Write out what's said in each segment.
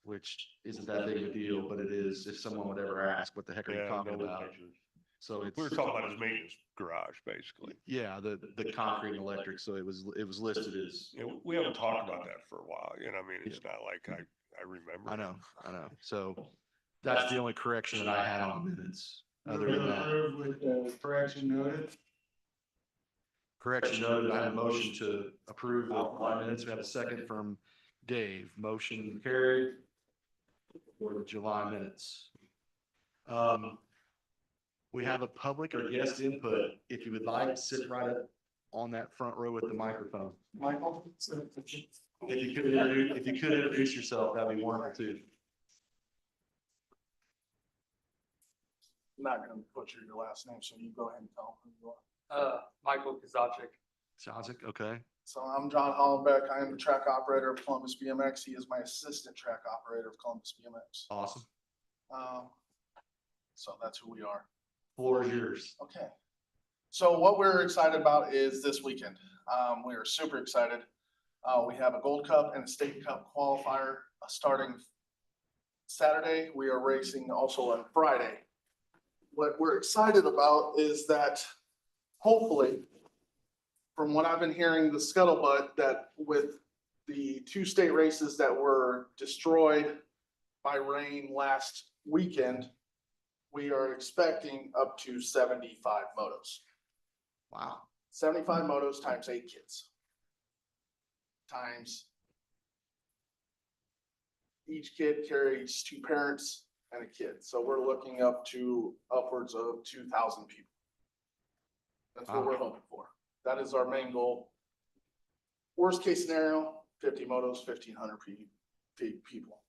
which isn't that big of a deal, but it is if someone would ever ask, what the heck are you talking about? So it's, We were talking about his maintenance garage, basically. yeah, the concrete and electric. So it was listed as, Yeah, we haven't talked about that for a while, you know, I mean, it's not like I remember. I know. So that's the only correction that I had on the minutes. Other than that, Approve with the correction noted. correction noted, I have a motion to approve the July minutes. We have a second from Dave. Motion carried for the July minutes. We have a public or guest input. If you would like, sit right up on that front row with the microphone. Michael? If you could introduce yourself, that'd be wonderful too. I'm not gonna butcher your last name, so you go ahead and tell them who you are. Michael Kazaczyk. Sounds okay. So I'm John Hollenbeck. I am the track operator of Columbus BMX. He is my assistant track operator of Columbus BMX. Awesome. So that's who we are. Floor is yours. Okay. So what we're excited about is this weekend. We are super excited. We have a Gold Cup and a State Cup qualifier starting Saturday. We are racing also on Friday. What we're excited about is that hopefully, from what I've been hearing, the scuttlebutt that with the two state races that were destroyed by rain last weekend, we are expecting up to 75 motos. Wow. 75 motos times 8 kids. Times each kid carries 2 parents and a kid. So we're looking up to upwards of 2,000 people. That's what we're hoping for. That is our main goal. Worst case scenario, 50 motos, 1,500 people.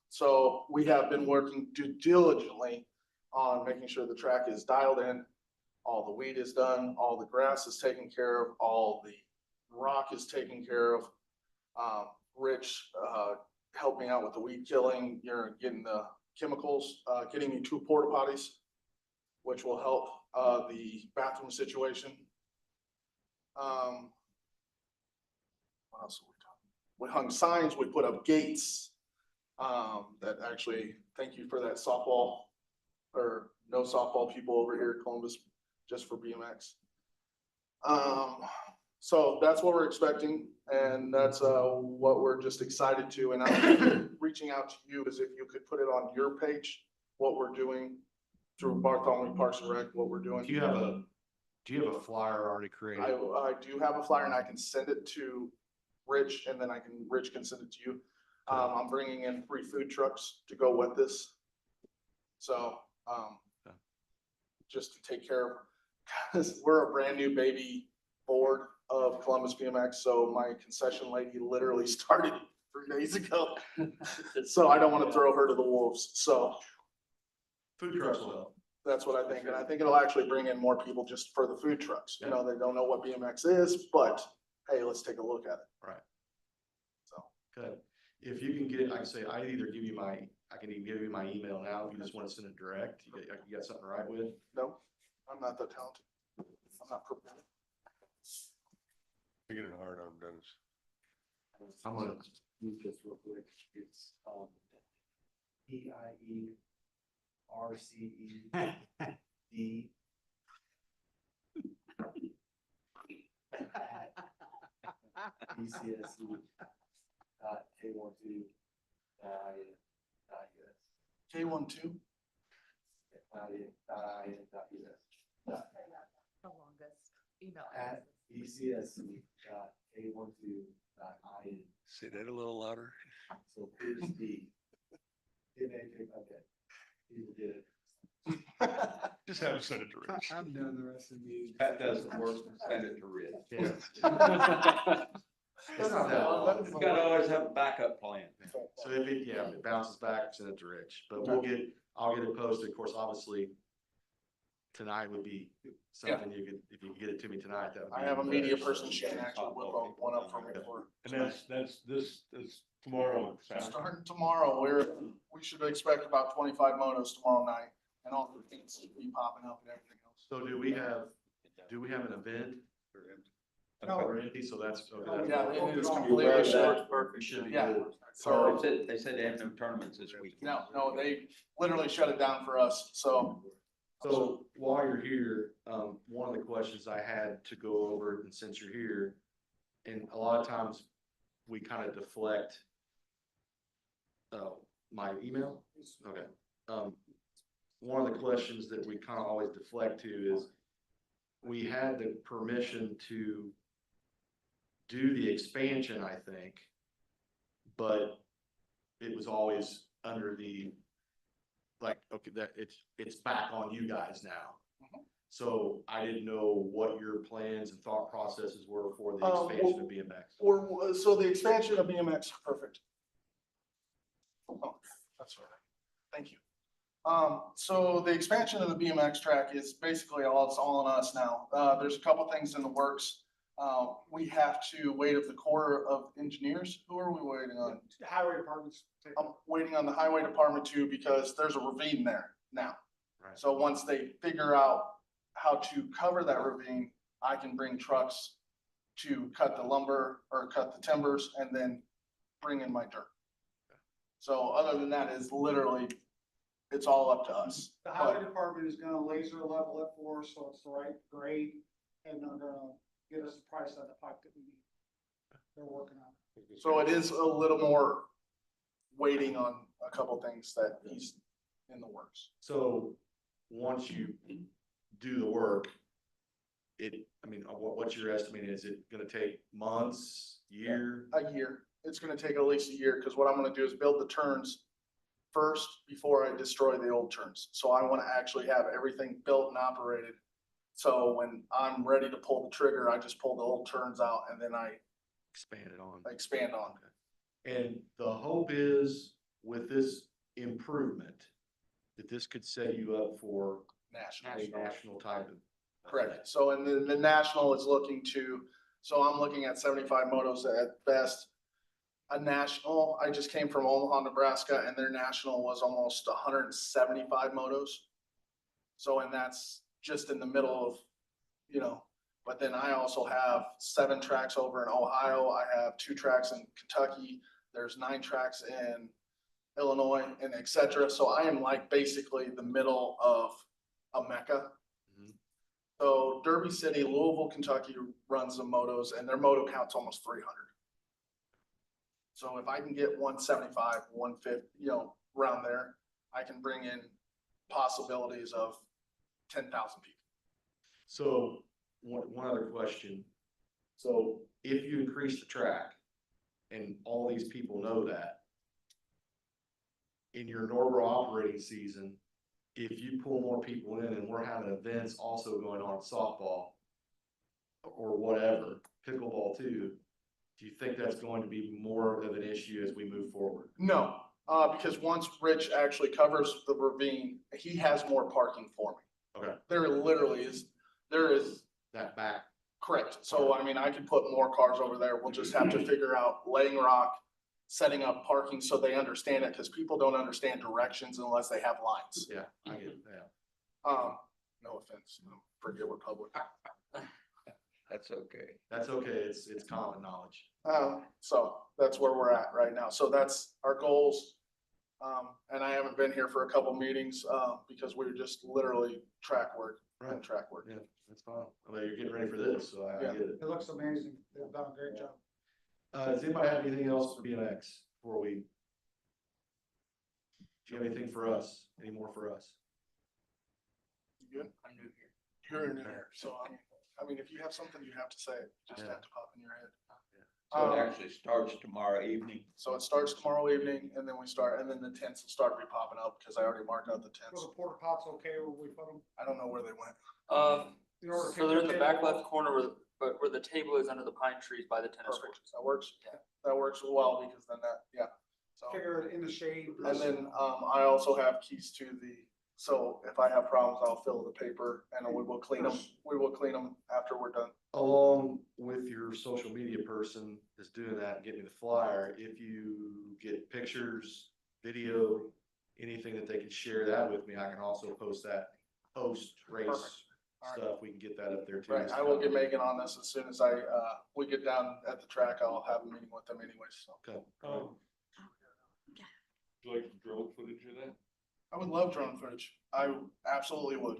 So we have been working diligently on making sure the track is dialed in, all the weed is done, all the grass is taken care of, all the rock is taken care of. Rich helped me out with the weed killing. You're getting the chemicals, getting me 2 porta potties, which will help the bathroom situation. What else are we talking? We hung signs, we put up gates. That actually, thank you for that softball or no softball people over here at Columbus, just for BMX. So that's what we're expecting, and that's what we're just excited to. And I'm reaching out to you as if you could put it on your page, what we're doing through Bartholomew Parks and Rec, what we're doing. Do you have a flyer already created? I do have a flyer, and I can send it to Rich, and then Rich can send it to you. I'm bringing in 3 food trucks to go with this. So, just to take care of, because we're a brand new baby board of Columbus BMX. So my concession lady literally started 3 days ago. So I don't want to throw her to the wolves. So Food trucks will help. that's what I think. And I think it'll actually bring in more people just for the food trucks. You know, they don't know what BMX is, but hey, let's take a look at it. Right. So. Good. If you can get, I can say, I can even give you my email now. If you just want to send it direct, you got something to write with? No, I'm not that talented. I'm not prepared. You're getting hard on Dennis. I'm gonna, Move this real quick. It's PIERCED BCSC.K12.IN.US. K12. The longest email At BCSC.K12.IN. Say that a little louder. So here's the. Okay. People get it. Just have him send it to Rich. I'm done the rest of the meeting. That doesn't work, send it to Rich. yeah. It's not that long. You gotta always have a backup plan. So if it bounces back, send it to Rich, but I'll get it posted. Of course, obviously, tonight would be something if you could get it to me tonight, that would be. I have a media person, she can actually whip one up for me for. And this is tomorrow. Starting tomorrow, we should expect about 25 motos tomorrow night, and all the things will be popping up and everything else. So do we have an event Or empty, so that's, okay, Yeah, that's, it is You're completely right, stored. that's perfect, should be Yeah. good. So, They said they have no tournaments this week. no, they literally shut it down for us, so. So while you're here, one of the questions I had to go over, and since you're here, and a lot of times we kind of deflect my email. Okay. One of the questions that we kind of always deflect to is we had the permission to do the expansion, I think, but it was always under the, like, okay, that it's back on you guys now. So I didn't know what your plans and thought processes were for the expansion of BMX. So the expansion of BMX, perfect. Oh, that's all right. Thank you. So the expansion of the BMX track is basically it's all on us now. There's a couple things in the works. We have to wait of the Corps of Engineers. Who are we waiting on? Highway departments. I'm waiting on the highway department too, because there's a ravine there now. Right. So once they figure out how to cover that ravine, I can bring trucks to cut the lumber or cut the timbers and then bring in my dirt. So other than that is literally, it's all up to us. The highway department is gonna laser level it for us, so it's the right grade, and they're gonna get us the price on the pipe that we need. They're working on it. So it is a little more waiting on a couple things that he's in the works. So once you do the work, what's your estimate? Is it gonna take months, year? A year. It's gonna take at least a year, because what I'm gonna do is build the turns first before I destroy the old turns. So I wanna actually have everything built and operated. So when I'm ready to pull the trigger, I just pull the old turns out and then I Expand it on. expand on. And the hope is with this improvement, that this could set you up for National. a national type of. Correct. So and the national is looking to, so I'm looking at 75 motos at best. A national, I just came from Omaha, Nebraska, and their national was almost 175 motos. So, and that's just in the middle of, but then I also have 7 tracks over in Ohio. I have 2 tracks in Kentucky. There's 9 tracks in Illinois and et cetera. So I am like basically the middle of a mecca. Mhm. So Derby City, Louisville, Kentucky runs the motos and their moto count's almost 300. So if I can get 175, 150, around there, I can bring in possibilities of 10,000 people. So one other question. So if you increase the track and all these people know that, in your normal operating season, if you pull more people in and we're having events also going on in softball or whatever, pickleball too, do you think that's going to be more of an issue as we move forward? No, because once Rich actually covers the ravine, he has more parking for me. Okay. There is That back, correct. So I mean, I could put more cars over there. We'll just have to figure out laying rock, setting up parking so they understand it, because people don't understand directions unless they have lines. yeah, I get it, yeah. No offense, forget we're public. That's okay. That's okay, it's common knowledge. So that's where we're at right now. So that's our goals. And I haven't been here for a couple meetings, because we were just literally track work and track work. Yeah, that's fine. I mean, you're getting ready for this, so I get it. It looks amazing. They've done a great job. Does anybody have anything else for BMX before we? Do you have anything for us? Any more for us? You good? I'm new here. You're new here. So I mean, if you have something you have to say, it just Yeah. have to pop in your head. So it actually starts tomorrow evening. So it starts tomorrow evening and then and then the tents will start re-popping up because I already marked out the So tents. the porta pots okay where we put them? I don't know where they went. In order to So they're in the pick back table left corner where the table is under the pine trees by the tennis Perfect. courts. That works. Yeah. That works well because then so. Figure it in the shade. And then, I also have keys to so if I have problems, I'll fill the paper and we will clean them. We will clean them after we're done. Along with your social media person that's doing that, and getting the flyer, if you get pictures, video, anything that they can share that with me, I can also post that post race. Perfect. stuff, we can get that up there too. Right, I will get Megan on this as soon as we get down at the track. I'll have a meeting with them anyways, so. Okay. Do you like drone footage of that? I would love drone footage. I absolutely would.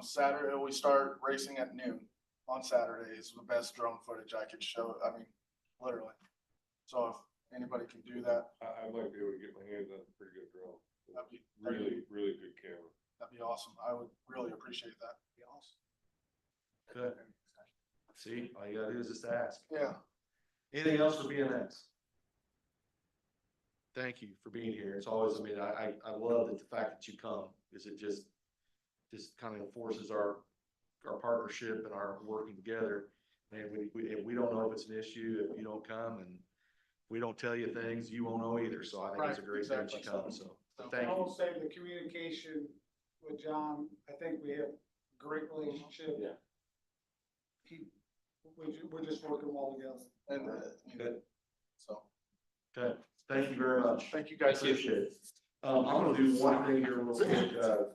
Saturday, we start racing at noon on Saturday is the best drone footage I could show. I mean, literally. So if anybody can do that, I might be able to get my hands on a pretty good drone. that'd be, Really good camera. that'd be awesome. I would really appreciate that. Be awesome. Good. See, all you gotta do is just ask. Yeah. Anything else for BMX? Thank you for being here. It's always, I mean, I love the fact that you come, because it just kind of enforces our partnership and our working together. And if we don't know if it's an issue, if you don't come and we don't tell you things, you won't know either. So I think it's a Right, great thing that you exactly. come, so So- thank I you. will say the communication with John, I think we have great relationship. Yeah. We're just working well together. And, you know, so, Okay, thank you very much. thank you guys. Appreciate it. I'm gonna do one thing here real quick.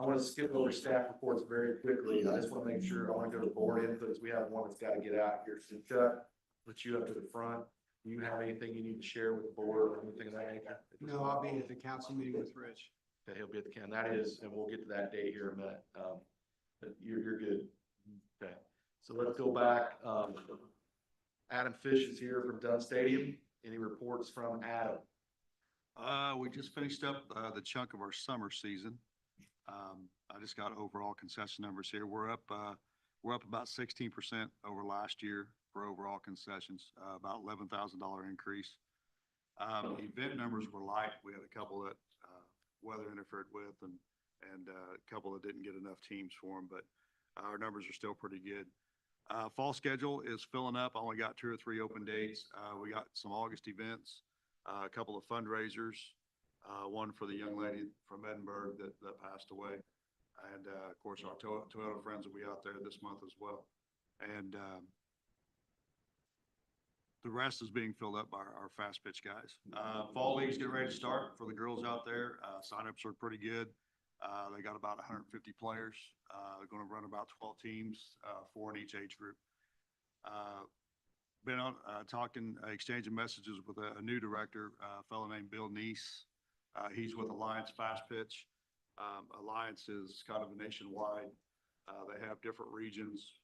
I wanna skip over staff reports very quickly. I just wanna make sure, I wanna go to board inputs. We have one that's gotta get out here. So Chuck, put you up to the front. Do you have anything you need to share with the board or anything of that nature? No, I'll be at the council meeting with Rich. Okay, he'll be at the camp. That is, and we'll get to that date here in a minute. But you're good. Okay, so let's go back. Adam Fish is here from Dunn Stadium. Any reports from Adam? We just finished up, the chunk of our summer season. I just got overall concession numbers here. We're up about 16% over last year for overall concessions, about $11,000 increase. Event numbers were light. We had a couple that, weather interfered with and a couple that didn't get enough teams for them, but our numbers are still pretty good. Fall schedule is filling up. I only got 2 or 3 open dates. We got some August events, a couple of fundraisers, one for the young lady from Edinburgh that passed away. And, of course, our Toyota friends will be out there this month as well. And, the rest is being filled up by our fast pitch guys. Fall league's getting ready to start for the girls out there. Signups are pretty good. They got about 150 players. They're going to run about 12 teams, 4 in each age group. Been on, talking, exchanging messages with a new director, a fellow named Bill Neese. He's with Alliance Fast Pitch. Alliance is kind of a nationwide. They have different regions.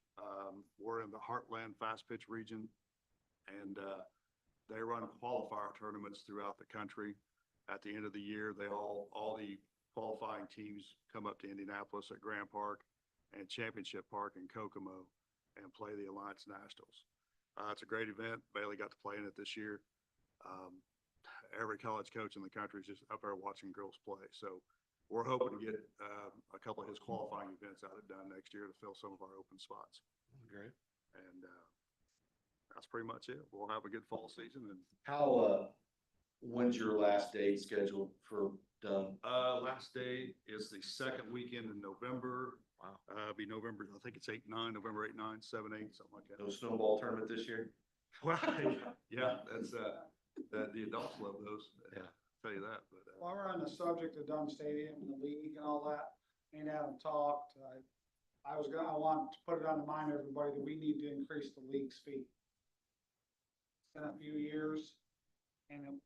We're in the Heartland Fast Pitch region. And they run qualifier tournaments throughout the country. At the end of the year, all the qualifying teams come up to Indianapolis at Grand Park and Championship Park in Kokomo and play the Alliance Nationals. It's a great event. Bailey got to play in it this year. Every college coach in the country is just up there watching girls play. So we're hoping to get a couple of his qualifying events out of done next year to fill some of our open spots. Great. And that's pretty much it. We'll have a good fall season. And How, when's your last date scheduled for Dunn? last day is the second weekend in November. Wow. Be November, I think it's 8-9, November 8-9, 7-8, something like that. No snowball tournament this year? Well, yeah, that's, the adults love those. Yeah. Tell you that, but, While we're on the subject of Dunn Stadium and the league and all that, me and Adam talked, I want to put it on the mind of everybody that we need to increase the league's fee. It's been a few years, and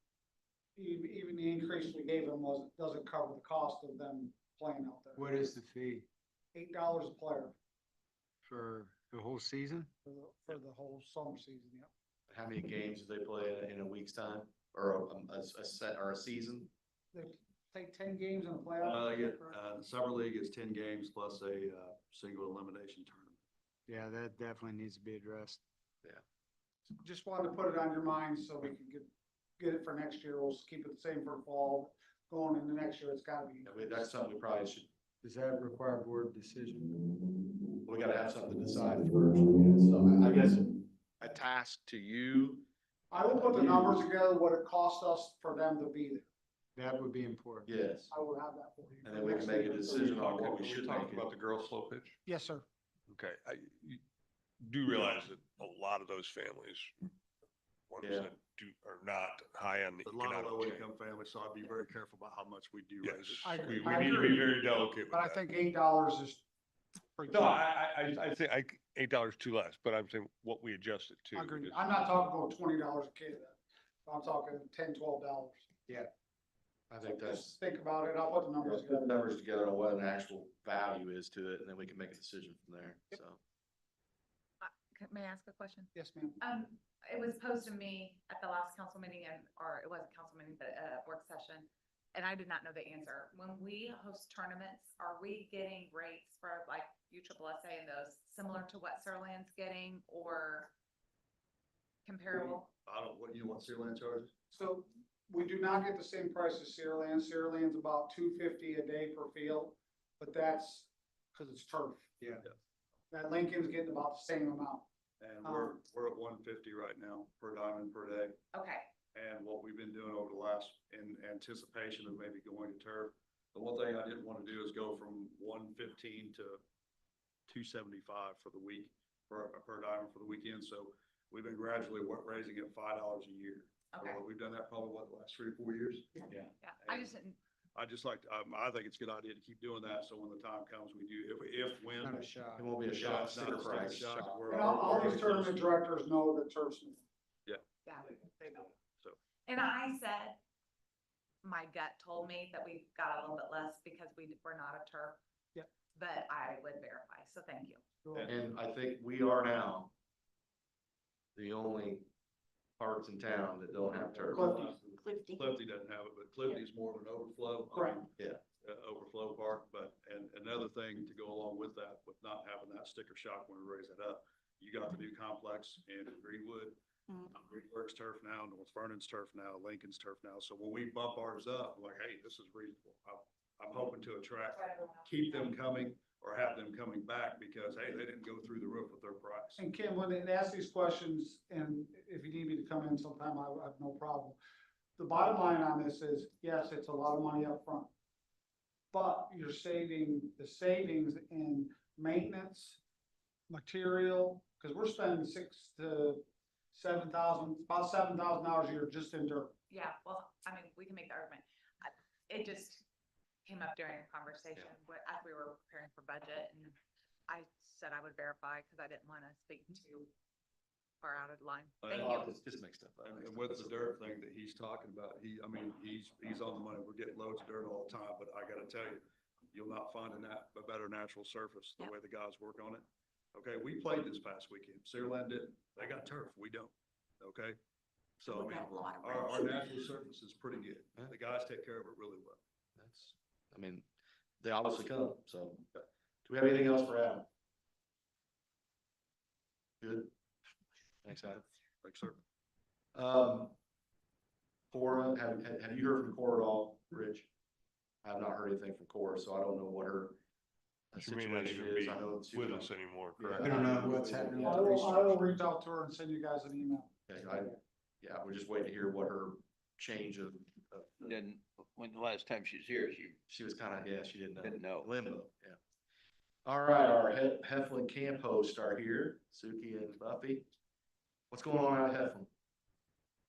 even the increase we gave them doesn't cover the cost of them playing out there. What is the fee $8 a player for the whole season? for the whole summer season, yeah. How many games do they play in a week's time or a set or a season? They play 10 games in the playoffs. the summer league is 10 games plus a, single elimination tournament. Yeah, that definitely needs to be addressed. Just wanted to put it on your mind so we can get it for next year. We'll keep it the same for fall. Going into next year, it's gotta be. I mean, that's something we probably should, Does that require board decision? we gotta have something to decide first. So I guess a task to you. I will put the numbers together, what it cost us for them to be there. That would be important. Yes, I will have that for you. and then we can make a decision on what we should talk make about it. the girls' slow pitch? Yes, sir. Okay, you do realize that a lot of those families, ones Yeah. that are not high on the A lot of economic low chain. income families, so I'd be very careful about how much we do Yes, raise it. I we agree. need to be very delicate with But I that. think $8 is No, I think $8 too less, but I'm saying what we adjusted to. I agree. is- I'm not talking about $20 a kid. I'm talking $10, $12. I think that's, Just think about it. I'll put the numbers put together. the numbers together on what an actual value is to it, and then we can make a decision from there, so. May I ask a question? Yes, ma'am. It was posed to me at the last council meeting or it wasn't council meeting, but a work session. And I did not know the answer. When we host tournaments, are we getting rates for like USSSA and those similar to what Sirland's getting or comparable? I don't, what, you want Sealand charges? So we do not get the same price as Sierra Land's about $250 a day per field, but that's because it's turf. Yeah. That Lincoln's getting about the same amount. And we're at 150 right now per diamond per day. Okay, And what we've been doing over the last, in anticipation of maybe going to turf, the one thing I didn't want to do is go from 115 to 275 for the week, per diamond for the weekend. So we've been gradually raising it $5 a year. So okay. we've done that probably what, the last 3 or 4 years? Yeah, I just didn't, I just like, I think it's a good idea to keep doing that. So when the time comes, we do, when. Not a shot. It won't be a Yeah, shock, it's not sticker a sticker price. shock. shock. We're And all these tournament directors know that turf's new. yeah, they know. So. And I said, my gut told me that we got a little bit less because we're not a turf. Yep. But I would verify, so thank you. And I think we are now the only parks in town that don't have turf. Clifty doesn't have it, but Clifty's more of an overflow. Correct. Yeah. Overflow park, but, and another thing to go along with that, with not having that sticker shock when we raise it up, you got the new complex in Greenwood. Greenworks turf now, North Vernon's turf now, Lincoln's turf now, so when we bump ours up, like, hey, this is reasonable. I'm hoping to attract, keep them coming or have them coming back because, hey, they didn't go through the roof with their price. And Kim, when they ask these questions, and if you need me to come in sometime, I have no problem. The bottom line on this is, yes, it's a lot of money up front, but you're saving the savings in maintenance, material, because we're spending about $7,000 a year just in dirt. Yeah, well, I mean, we can make the argument. It just came up during a conversation as we were preparing for budget, and I said I would verify because I didn't want to speak too far out of line. Thank you. Just make stuff up. And with the dirt thing that he's talking about, he's on the money. We're getting loads of dirt all the time, but I gotta tell you, you'll not find a better natural surface the way the guys work on it. Okay, we played this past weekend. Searland didn't. They got turf. We don't. Okay? So I mean, our natural surface is pretty good. The guys take care of it really well. That's, I mean, they obviously come, so. Do we have anything else for Adam? Good. Thanks, Adam. Thanks, sir. Cora, have you heard from Cora at all, Rich? I have not heard anything from Cora, so I don't know what her She may not situation even is. be I know that she with was- us anymore, Yeah. correct? I don't know what's happening. I will reach out to her and send you guys an email. Okay, yeah, we're just waiting to hear what her change of, Then, when the last time she was here, she was kind of, yeah, she didn't know. didn't know. Limbo, yeah. All right, our Heflin camp hosts are here, Suki and Buffy. What's going on out at Heflin?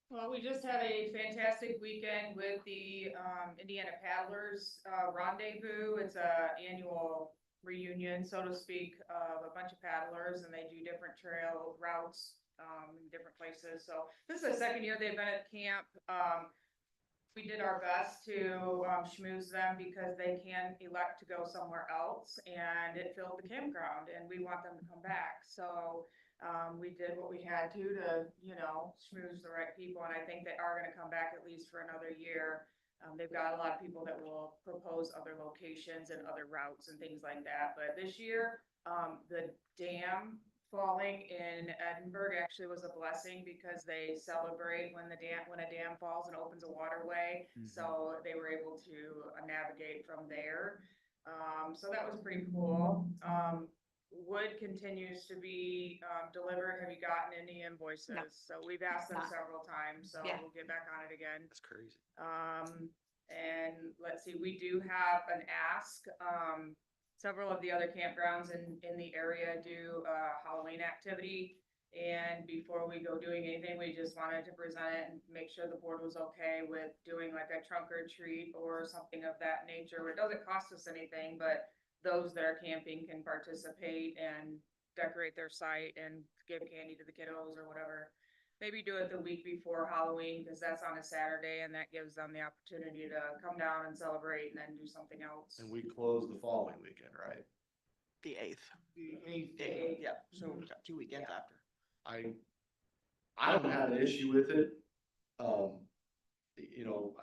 Well, we just had a fantastic weekend with the Indiana Paddlers Rendezvous. It's a annual reunion, so to speak, of a bunch of paddlers, and they do different trail routes in different places. So this is the second year they've been at camp. We did our best to schmooze them because they can elect to go somewhere else, and it filled the campground, and we want them to come back. So we did what we had to, schmooze the right people, and I think they are gonna come back at least for another year. They've got a lot of people that will propose other locations and other routes and things like that, but this year, the dam falling in Edinburgh actually was a blessing because they celebrate when a dam falls and opens a waterway, so they were able to navigate from there. So that was pretty cool. Wood continues to be delivered. Have you gotten any invoices? No. So we've asked them Not. several times, so Yeah. we'll get back on it again. That's crazy. And let's see, we do have an ask. Several of the other campgrounds in the area do Halloween activity. And before we go doing anything, we just wanted to present it and make sure the board was okay with doing like a trunk or treat or something of that nature. It doesn't cost us anything, but those that are camping can participate and decorate their site and give candy to the kiddos or whatever. Maybe do it the week before Halloween, cause that's on a Saturday and that gives them the opportunity to come down and celebrate and then do something else. And we close the following weekend, right? The 8th. The eighth. Yeah, so 2 weekends after. I don't have an issue with it. You know,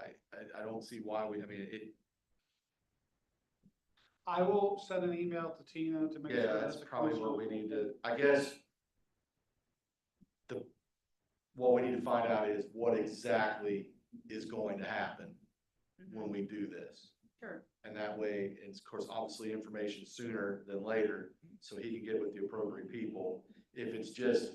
I don't see why I mean, I will send an email to Tina to make sure. yeah, that's that the probably what we commissioner- need to, I guess. What we need to find out is what exactly is going to happen when we do this. Sure. And that way, it's of course, obviously information sooner than later, so he can get with the appropriate people. If it's just,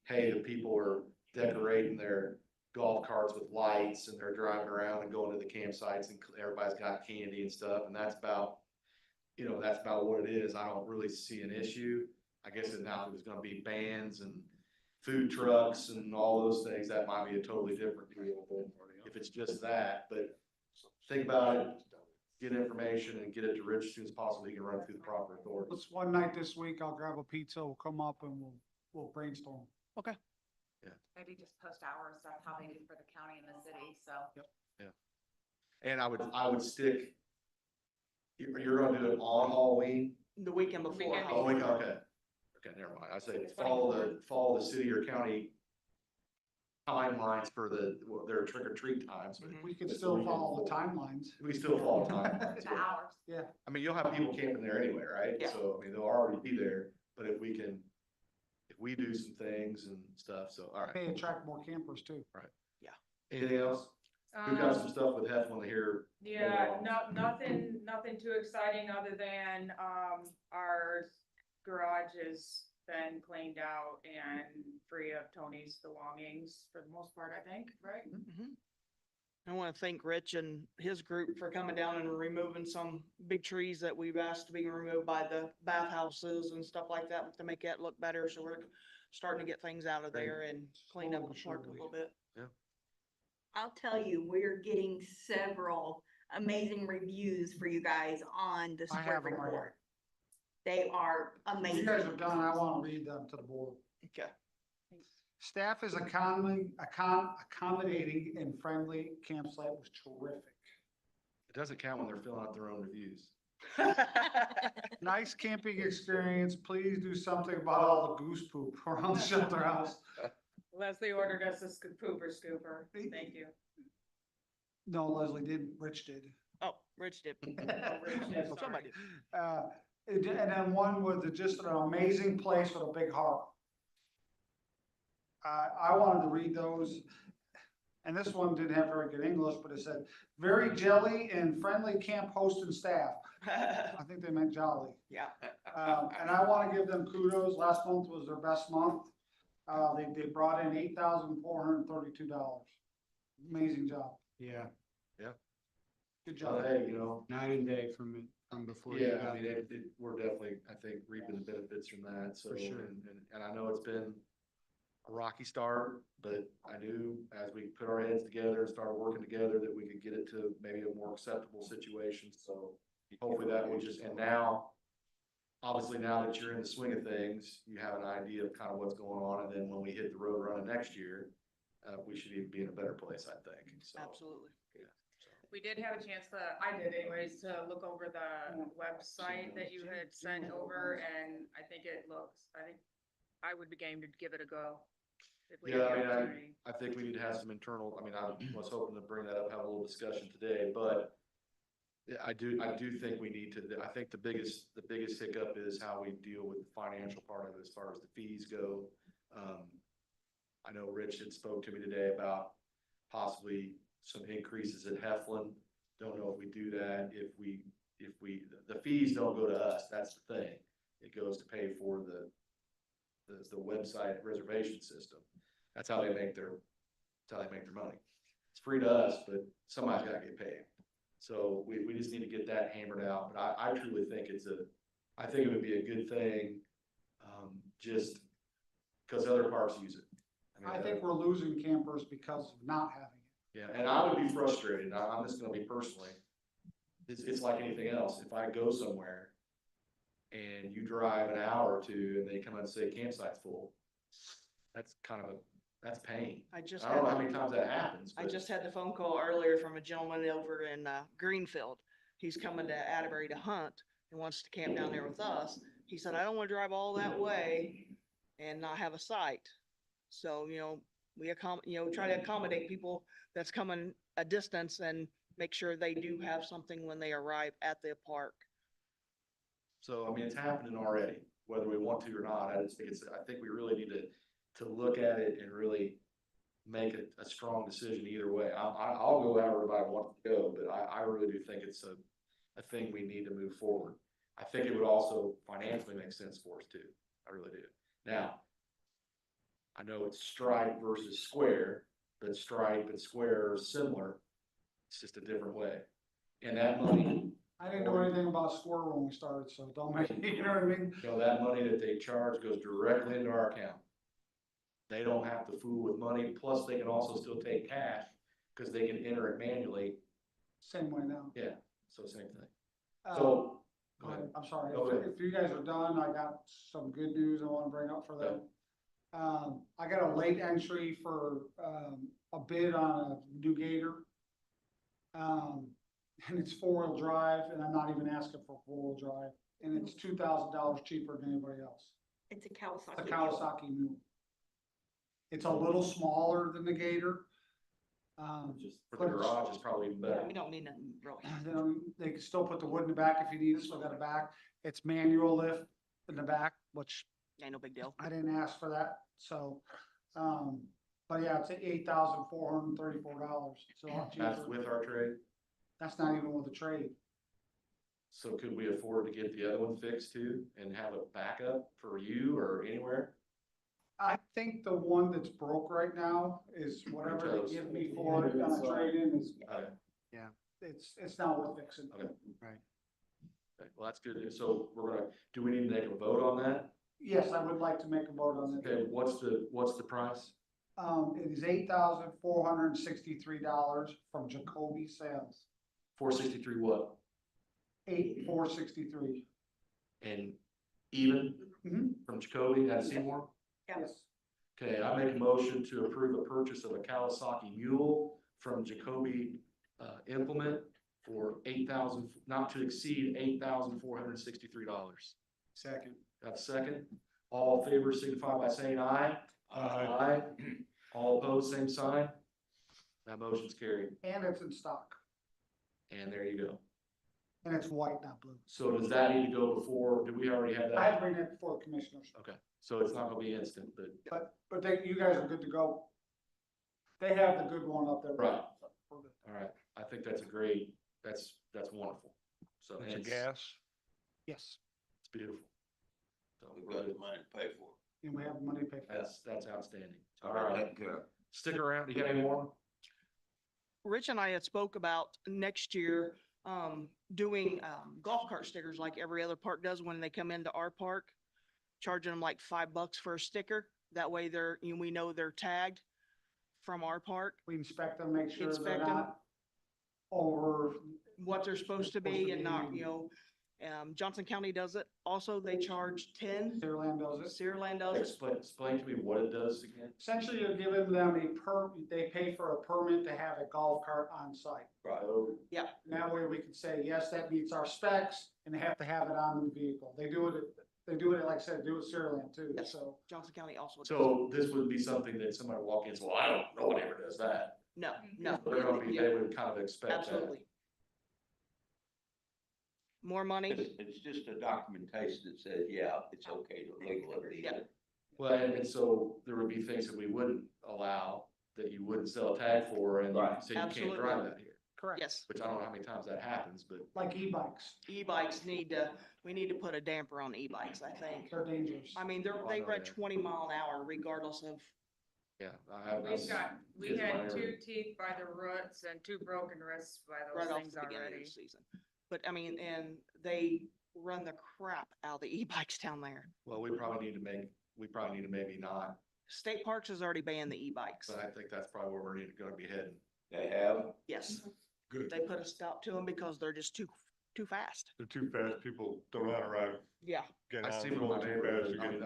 hey, the people are decorating their golf carts with lights and they're driving around and going to the campsites and everybody's got candy and stuff, and that's about, you know, that's about what it is. I don't really see an issue. I guess if now there's gonna be bands and food trucks and all those things, that might be a totally different deal. But if it's just that, but think about it, get information and get it to Rich as soon as possible. He can run it through the proper authorities. Let's one night this week, I'll grab a pizza, we'll come up and we'll brainstorm. Maybe just post hours, that's how they do for the county and the city, so. And I would stick, you're gonna do it on Halloween? The weekend before. Weekend Oh, Halloween. okay. Okay, never mind. I say follow the city or county timelines for their trick or treat times, but We can still follow the timelines. we still follow timelines. The hours. I mean, you'll have people camping there anyway, right? Yeah. So, I mean, they'll already be there, but if we do some things and stuff, so, all right. May attract more campers too. Anything else? We've got some stuff with Heflin here. Yeah, nothing too exciting other than, our garage has been cleaned out and free of Tony's belongings for the most part, I think, right? Mhm. I want to thank Rich and his group for coming down and removing some big trees that we've asked to be removed by the bathhouses and stuff like that to make that look better. So we're starting to get things out of there and clean up the park a little bit. I'll tell you, we're getting several amazing reviews for you guys on the I spring have them right report. They are You amazing. guys are done, I want to read them to the board. Okay. Staff is accommodating and friendly. Campsite was terrific. It doesn't count when they're filling out their own reviews. Nice camping experience. Please do something about all the goose poop around the shelter house. Leslie ordered us a pooper scooper. Thank you. No, Leslie didn't, Rich did. Oh, Rich did. Rich did, Somebody sorry. did. And then one with just an amazing place with a big heart. I wanted to read those, and this one didn't have very good English, but it said, very jelly and friendly camp host and staff. I think they meant jolly. Yeah. And I want to give them kudos. Last month was their best month. They brought in $8,432. Amazing job. Yeah, Good So, job. hey, you know, night and day from before. you yeah, I got mean, there. we're definitely, I think, reaping the benefits from that, so. For sure. And I know it's been a rocky start, but I knew as we put our heads together and started working together that we could get it to maybe a more acceptable situation, so hopefully that will just, and now, obviously now that you're in the swing of things, you have an idea of kind of what's going on, and then when we hit the road running next year, we should even be in a better place, I think, so. Absolutely. We did have a chance I did anyways, to look over the website that you had sent over and I think I would be game to give it a go. if we had Yeah, the I mean, opportunity. I think we need to have some internal, I mean, I was hoping to bring that up, have a little discussion today, but yeah, I do think we need to, I think the biggest hiccup is how we deal with the financial part of it as far as the fees go. I know Rich had spoke to me today about possibly some increases at Heflin. Don't know if we do that, if the fees don't go to us, that's the thing. It goes to pay for the website reservation system. That's how they make their money. It's free to us, but somebody's gotta get paid. So we just need to get that hammered out, but I truly think I think it would be a good thing, just because other parks use it. I think we're losing campers because of not having it. Yeah, and I would be frustrated, I'm just gonna be personally, it's like anything else, if I go somewhere and you drive an hour or two and they come and say campsite's full, that's kind of that's pain. I just I don't know how had, many times that happens, I but just had the phone call earlier from a gentleman over in, Greenfield. He's coming to Atterbury to hunt and wants to camp down there with us. He said, I don't wanna drive all that way and not have a site. So, we try to accommodate people that's coming a distance and make sure they do have something when they arrive at the park. so, I mean, it's happening already, whether we want to or not. I think we really need to look at it and really make a strong decision either way. I'll go however everybody wants to go, but I really do think it's a thing we need to move forward. I think it would also financially make sense for us too. I really do. Now, I know it's stripe versus square, but stripe and square are similar. It's just a different way. And that money, I didn't know anything about square when we started, so don't make, you know what I mean? that money that they charge goes directly into our account. They don't have to fool with money, plus they can also still take cash, because they can enter it manually. Same way now. Yeah, so same thing. Uh, So, go ahead. I'm sorry, Go ahead. if you guys are done, I got some good news I wanna bring up for them. I got a late entry for, a bid on a new Gator. And it's 4-wheel drive, and I'm not even asking for 4-wheel drive, and it's $2,000 cheaper than anybody else. It's a It's Kawasaki. a Kawasaki mule. It's a little smaller than the Gator. Just for the garage is probably even better. We don't need nothing really. Then they can still put the wood in the back if you need it, still got a back. It's manual lift in the back, which Ain't no big deal. I didn't ask for that, so, but yeah, it's $8,434, so a lot That's cheaper. with our trade. That's not even with the trade. So could we afford to get the other one fixed too and have a backup for you or anywhere? I think the one that's broke right now is whatever they give me for it on a trade-in is, Okay, it's not worth fixing. okay. Right. Okay, well, that's good. So do we need to make a vote on that? Yes, I would like to make a vote on it. Okay, what's the price? It is $8,463 from Jacoby Sales, 463 what? 8,463. And even Mhm. from Jacoby at Seymour? Yes. Okay, I make a motion to approve the purchase of a Kawasaki mule from Jacoby Implement for not to exceed $8,463. Second. Got a second? All in favor signify by saying aye. Aye. All opposed, same sign. That motion's carried. And it's in stock, And there you go. and it's white, not blue. So does that need to go before, do we already have I that? bring it before the commissioners, Okay, so it's not gonna be instant, but, you guys are good to go. They have the good one up there. Right. We're good. all right, I think that's a great, that's wonderful. So It's a it's gas. Yes, It's beautiful. So We've got the money to pay for it. and we have money to pay for it. that's outstanding. All right, stick around. Do you have any more? Rich and I had spoke about next year, doing, golf cart stickers like every other park does when they come into our park. Charging them like $5 for a sticker. That way we know they're tagged from our park, We inspect them, make sure they're Inspect 'em. not over. what they're supposed to be and not, Johnson County does it. Also, they charge 10. Clearland does it. Cedarland does it. Explain to me what it does again. Essentially, you're giving them they pay for a permit to have a golf cart on site. Right. Yeah, And that way we can say, yes, that meets our specs, and they have to have it on the vehicle. They do it, like I said, do it Clearland too, Yes. so. Johnson County also. does. So this would be something that somebody walk in and say, well, I don't, nobody ever does that. No, no. They're gonna be, they would kind of expect that. Absolutely. More money. It's just a documentation that says, yeah, it's okay to legally do it. Well, and so there would be things that we wouldn't allow, that you wouldn't sell a tag for, and you Right. say you can't Absolutely. drive that here. Correct. Yes, Which I don't know how many times that happens, but Like e-bikes, e-bikes we need to put a damper on e-bikes, I think. they're dangerous. I mean, Oh, I they know run that. 20 mile an hour regardless of, yeah. We kids in my had area. 2 teeth by the roots and 2 broken wrists by right those off things the beginning of already. the season. But I mean, and they run the crap out of the e-bikes down there. Well, we probably need to maybe not, State Parks has already banned the e-bikes. but I think that's probably where we're gonna be heading. They have, Yes, Good. they put a stop to them because they're just too too fast. They're too fast. People don't know how to ride them. Yeah. Get I out see and them in going my too neighborhood, fast. I mean,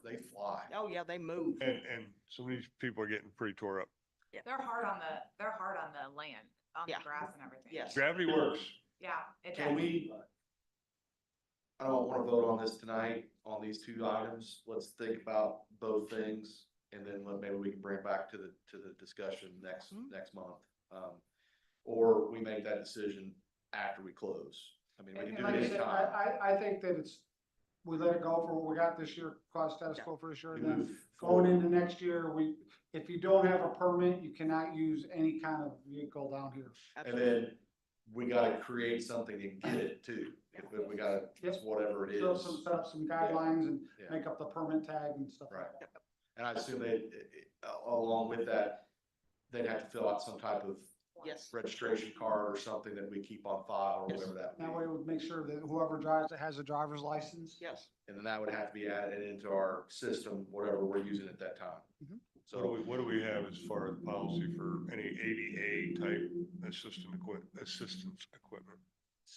they fly. Oh, yeah, they move. And some of these people are getting pretty tore up. They're hard on the land, on the Yeah. grass and everything. Yes. Gravity works. Yeah, it Can does. I don't wanna vote on this tonight, on these two items, let's think about both things, and then maybe we can bring it back to the discussion next month. Or we make that decision after we close, I mean, we can And do like it I said, anytime. I think that we let it go for what we got this year, cost status quo for this year, We and then move going forward. into next year, if you don't have a permit, you cannot use any kind of vehicle down here. And then we gotta create something and get it too, if we gotta, it's whatever it So is. set up some guidelines and Yeah. make up the permit tag and stuff like Right. that. And I assume along with that, they'd have to fill out some type of Yes. registration card or something that we keep on file or whatever that That would way be. we would make sure that whoever drives it has a driver's license. Yes. And then that would have to be added into our system, whatever we're using at that time. Mhm. So What do we have as far as policy for any ADA type assistance equipment?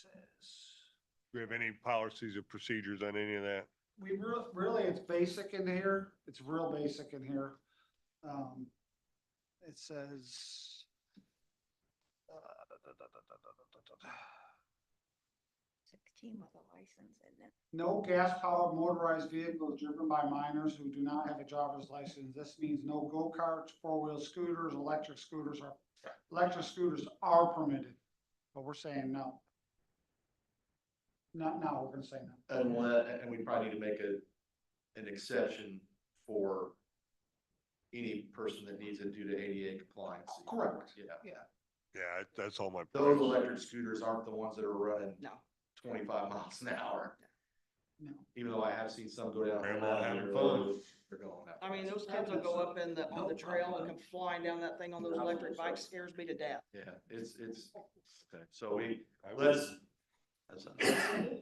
Do we have any policies or procedures on any of that? We really, it's basic in here. It's real basic in here. It says. 16 with a license, isn't it? No gas-powered motorized vehicles driven by minors who do not have a driver's license. This means no go-karts, four-wheel scooters, electric scooters are permitted, but we're saying no. Not now, we're gonna say no. and we probably need to make an exception for any person that needs it due to ADA compliance. Correct. Yeah. Yeah, that's all my. Those electric scooters aren't the ones that are running No. 25 miles an hour. No. Even though I have seen some go down. Grandma having fun. They're going that I mean, fast. those kids will go up on the trail and come flying down that thing on those electric bikes, scares me to death. Yeah, it's, okay, so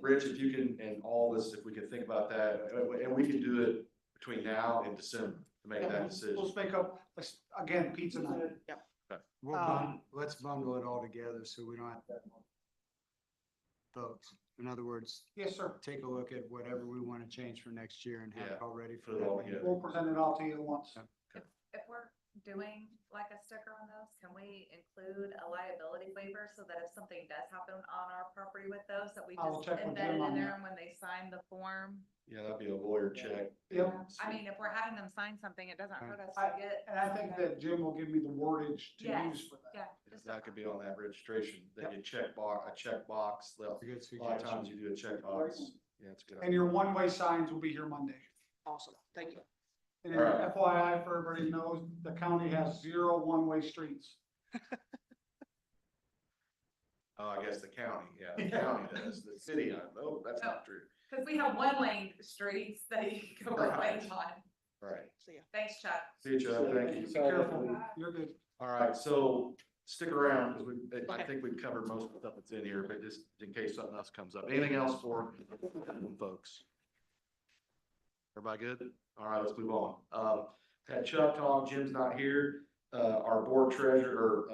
Rich, if you can, and all this, if we can think about that, and we can do it between now and December to make that decision. Let's make up, again, pizza night. Let's bundle it all together so we don't have votes. In other words, Yes, sir. take a look at whatever we want to change for next year and have it Yeah, all ready for put it all that. together. We'll present it all to you at once. If we're doing like a sticker on those, can we include a liability waiver so that if something does happen on our property with those, that we I will just check with embed Jim it on in there that. and when they sign the form? Yeah, that'd be a lawyer check. Yep. I mean, if we're having them sign something, it doesn't hurt us I- to get. And I think that Jim will give me the wordage to Yes, use for that. yeah. just That could be on that registration, Yep. that you check box, a check box, It's a good a lot of times suggestion. you do a check box. Yeah, it's a good. And your one-way signs will be here Monday. Awesome. Thank you. And then FYI, for everybody knows, the county has 0 one-way streets. Oh, I guess the county, yeah, the county does, the city, no, that's not true. Cause we have one lane streets that you can go right Right. on. Right. See ya. Thanks, Chuck. See you, Chuck, thank you. Be careful, you're good. All right, so stick around, because I think we've covered most of the stuff that's in here, but just in case something else comes up. Anything else for folks? Everybody good? All right, let's move on. Had Chuck talk, Jim's not here. Our board treasurer,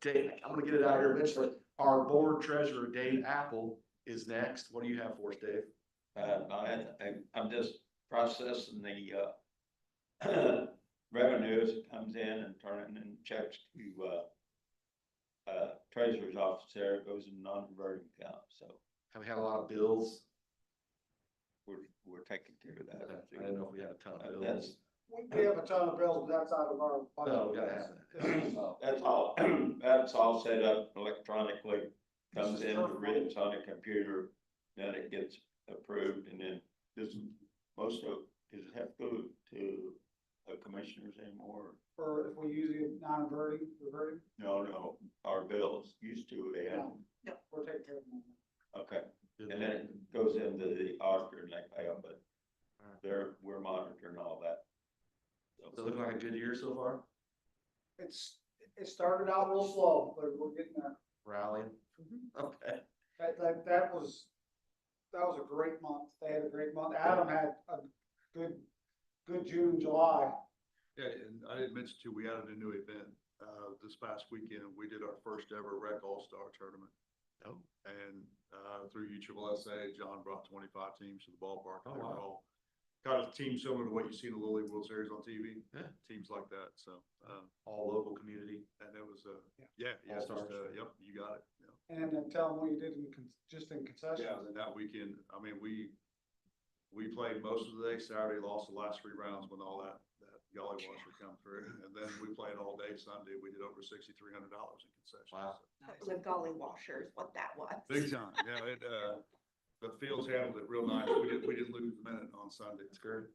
Dave, I'm gonna get it out here eventually. Our board treasurer, Dave Apple, is next. What do you have for us, Dave? I'm just processing the, revenue as it comes in and turning in checks to, treasurer's office there, it goes in non-reverting account, so Have we had a lot of bills? we're taking care of I that. didn't know if we had a ton of bills. That's, We have a ton of bills, but that's out of our. budget. No, we gotta have that. that's all set up electronically, comes in, written on the computer, then it gets approved, and then this, most of, does it have to go to the commissioners anymore? Or if we use it non-reverting, reverting, No, our bills used to, they had, we're taking care of them. okay, and then it goes into the auditor and they pay them, but we're monitoring all that. Does it look like a good year so far? It started out real slow, but we're getting there. Rallying? Okay. That was a great month. They had a great month. Adam had a good June, July. Yeah, and I didn't mention too, we added a new event this past weekend, we did our first ever rec all-star tournament. Oh. And, through USSSA, John brought 25 teams to the ballpark. Oh, They were wow. all kind of teams similar to what you see in the Little League World Series on TV. Yeah. Teams like that, so, All local community. and it was, Yeah. just, All-stars. yep, you got it, yeah. And then tell them what you did in, just in concessions. Yeah, and that weekend, I mean, we played most of the day Saturday, lost the last 3 rounds when all that golly washer come through. And then we played all day Sunday. We did over $6,300 in concessions. Wow. That was a golly washer is what that was. Big time, yeah, the fields handled it real nice. We didn't lose a minute on Sunday. That's good.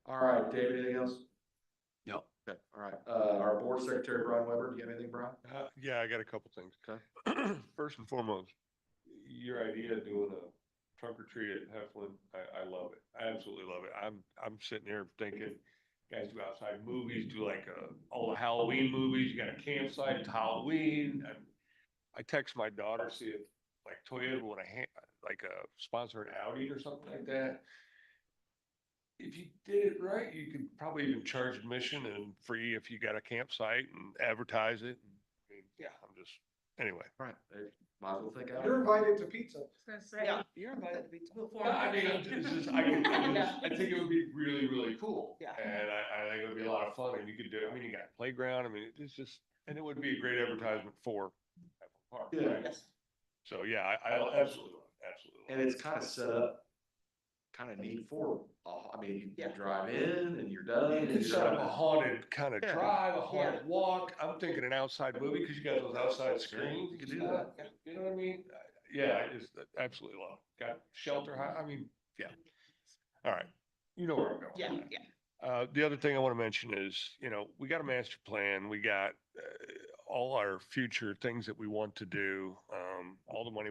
All right, Dave, anything else? No. Okay, all right. Our board secretary, Brian Weber, do you have anything, Brian? Yeah, I got a couple things. Okay. First and foremost, your idea of doing a trunk or treat at Heflin, I love it. I absolutely love it. I'm sitting here thinking, guys do outside movies, do like all the Halloween movies, you got a campsite, it's Halloween. I text my daughter, see if like Toyota would like a sponsor an outing or something like that. If you did it right, you could probably even charge admission and free if you got a campsite and advertise it. I mean, yeah, anyway. Right. Dave, might as well think out. You're invited to pizza. I was gonna say. Yeah, you're invited to be. Before. I mean, I think it would be really, really cool. Yeah. And I think it would be a lot of fun and you could do, I mean, you got a playground, I mean, it's just, and it would be a great advertisement for Heflin Park. Yeah. right? Yes. So, yeah, I absolutely, absolutely. And it's kind of set up kind of neat for, I mean, you Yeah. drive in and you're done. and It's you're sort of a out. haunted kind of Yeah. drive, a haunted walk. I'm thinking an outside movie because you got those outside screens. You could do that. You know what I mean? Yeah, I just absolutely love it. Got shelter, I mean, yeah. All right. You know where I'm going. Yeah, yeah. The other thing I want to mention is, we got a master plan. We got all our future things that we want to do. All the money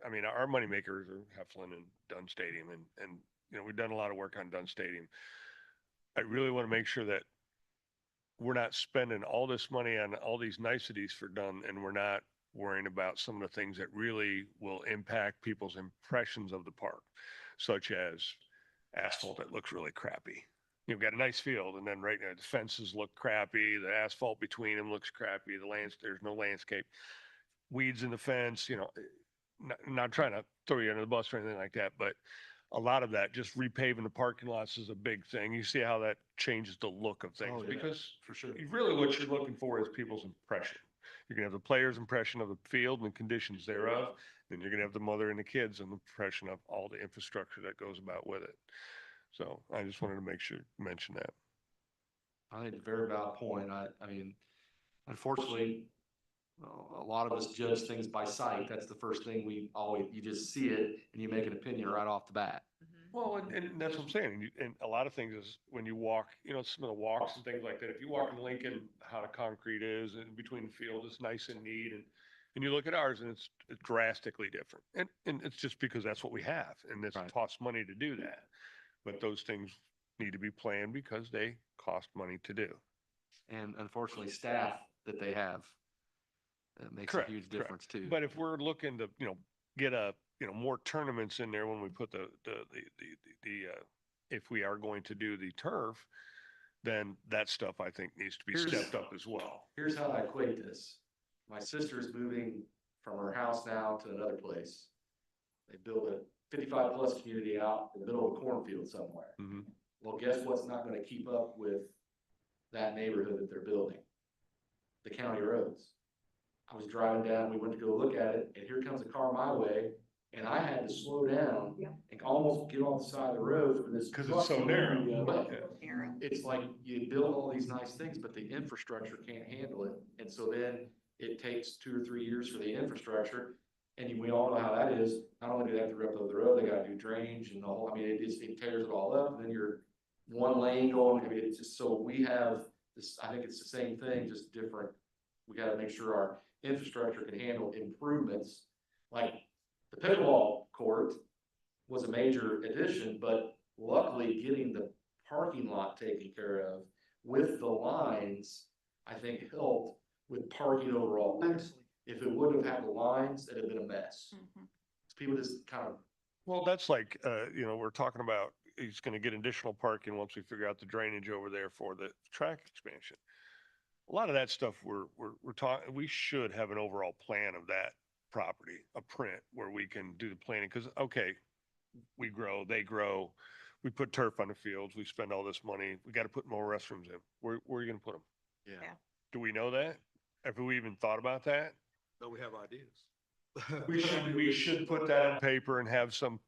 I mean, our money makers are Heflin and Dunn Stadium and we've done a lot of work on Dunn Stadium. I really want to make sure that we're not spending all this money on all these niceties for Dunn and we're not worrying about some of the things that really will impact people's impressions of the park, such as asphalt that looks really crappy. You've got a nice field and then right now the fences look crappy, the asphalt between them looks crappy, there's no landscape, weeds in the fence, not trying to throw you under the bus or anything like that, but a lot of that, just repaving the parking lots is a big thing. You see how that changes the look of things Oh, yeah. because For sure. really what you're looking for is people's impression. You're gonna have the player's impression of the field and the conditions thereof. Then you're gonna have the mother and the kids and the impression of all the infrastructure that goes about with it. So I just wanted to mention that. I think it's a very valid point. I mean, unfortunately, a lot of us judge things by sight. That's the first thing you just see it and you make an opinion right off the bat. Well, and that's what I'm saying. And a lot of things is when you walk, some of the walks and things like that. If you walk in Lincoln, how the concrete is and between the field, it's nice and neat. And you look at ours and it's drastically different. And it's just because that's what we have and it Right. costs money to do that. But those things need to be planned because they cost money to do. And unfortunately, staff that they have makes a Correct, huge correct. difference too. But if we're looking to, get more tournaments in there when we put if we are going to do the turf, then that stuff I think needs to be Here's- stepped up as well. Here's how I equate this. My sister's moving from her house now to another place. They built a 55+ community out in the middle of a cornfield somewhere. Mhm. Well, guess what's not gonna keep up with that neighborhood that they're building? The county roads. I was driving down, we went to go look at it, and here comes a car my way, and I had to slow down and almost get off the side of the road for this. 'Cause it's so narrow. But Arrow. it's like you build all these nice things, but the infrastructure can't handle it. And so then it takes 2 or 3 years for the infrastructure. And we all know how that is. Not only do they have to rip up the road, they gotta do drainage and all, it tears it all up. And then you're one lane going, it's just, so we have this, I think it's the same thing, just different. We gotta make sure our infrastructure can handle improvements. Like the pickleball court was a major addition, but luckily getting the parking lot taken care of with the lines, I think helped with parking overall. Immensely. If it wouldn't have had the lines, it'd have been a mess. People just kind of, Well, that's like, we're talking about, he's gonna get additional parking once we figure out the drainage over there for the track expansion. a lot of that stuff we're talking, we should have an overall plan of that property, a print where we can do the planning, because, okay, we grow, they grow, we put turf on the fields, we spend all this money, we got to put more restrooms in. Where are you gonna put them? Yeah. Yeah. Do we know that? Have we even thought about that? No, we have ideas. We should put that on paper and have some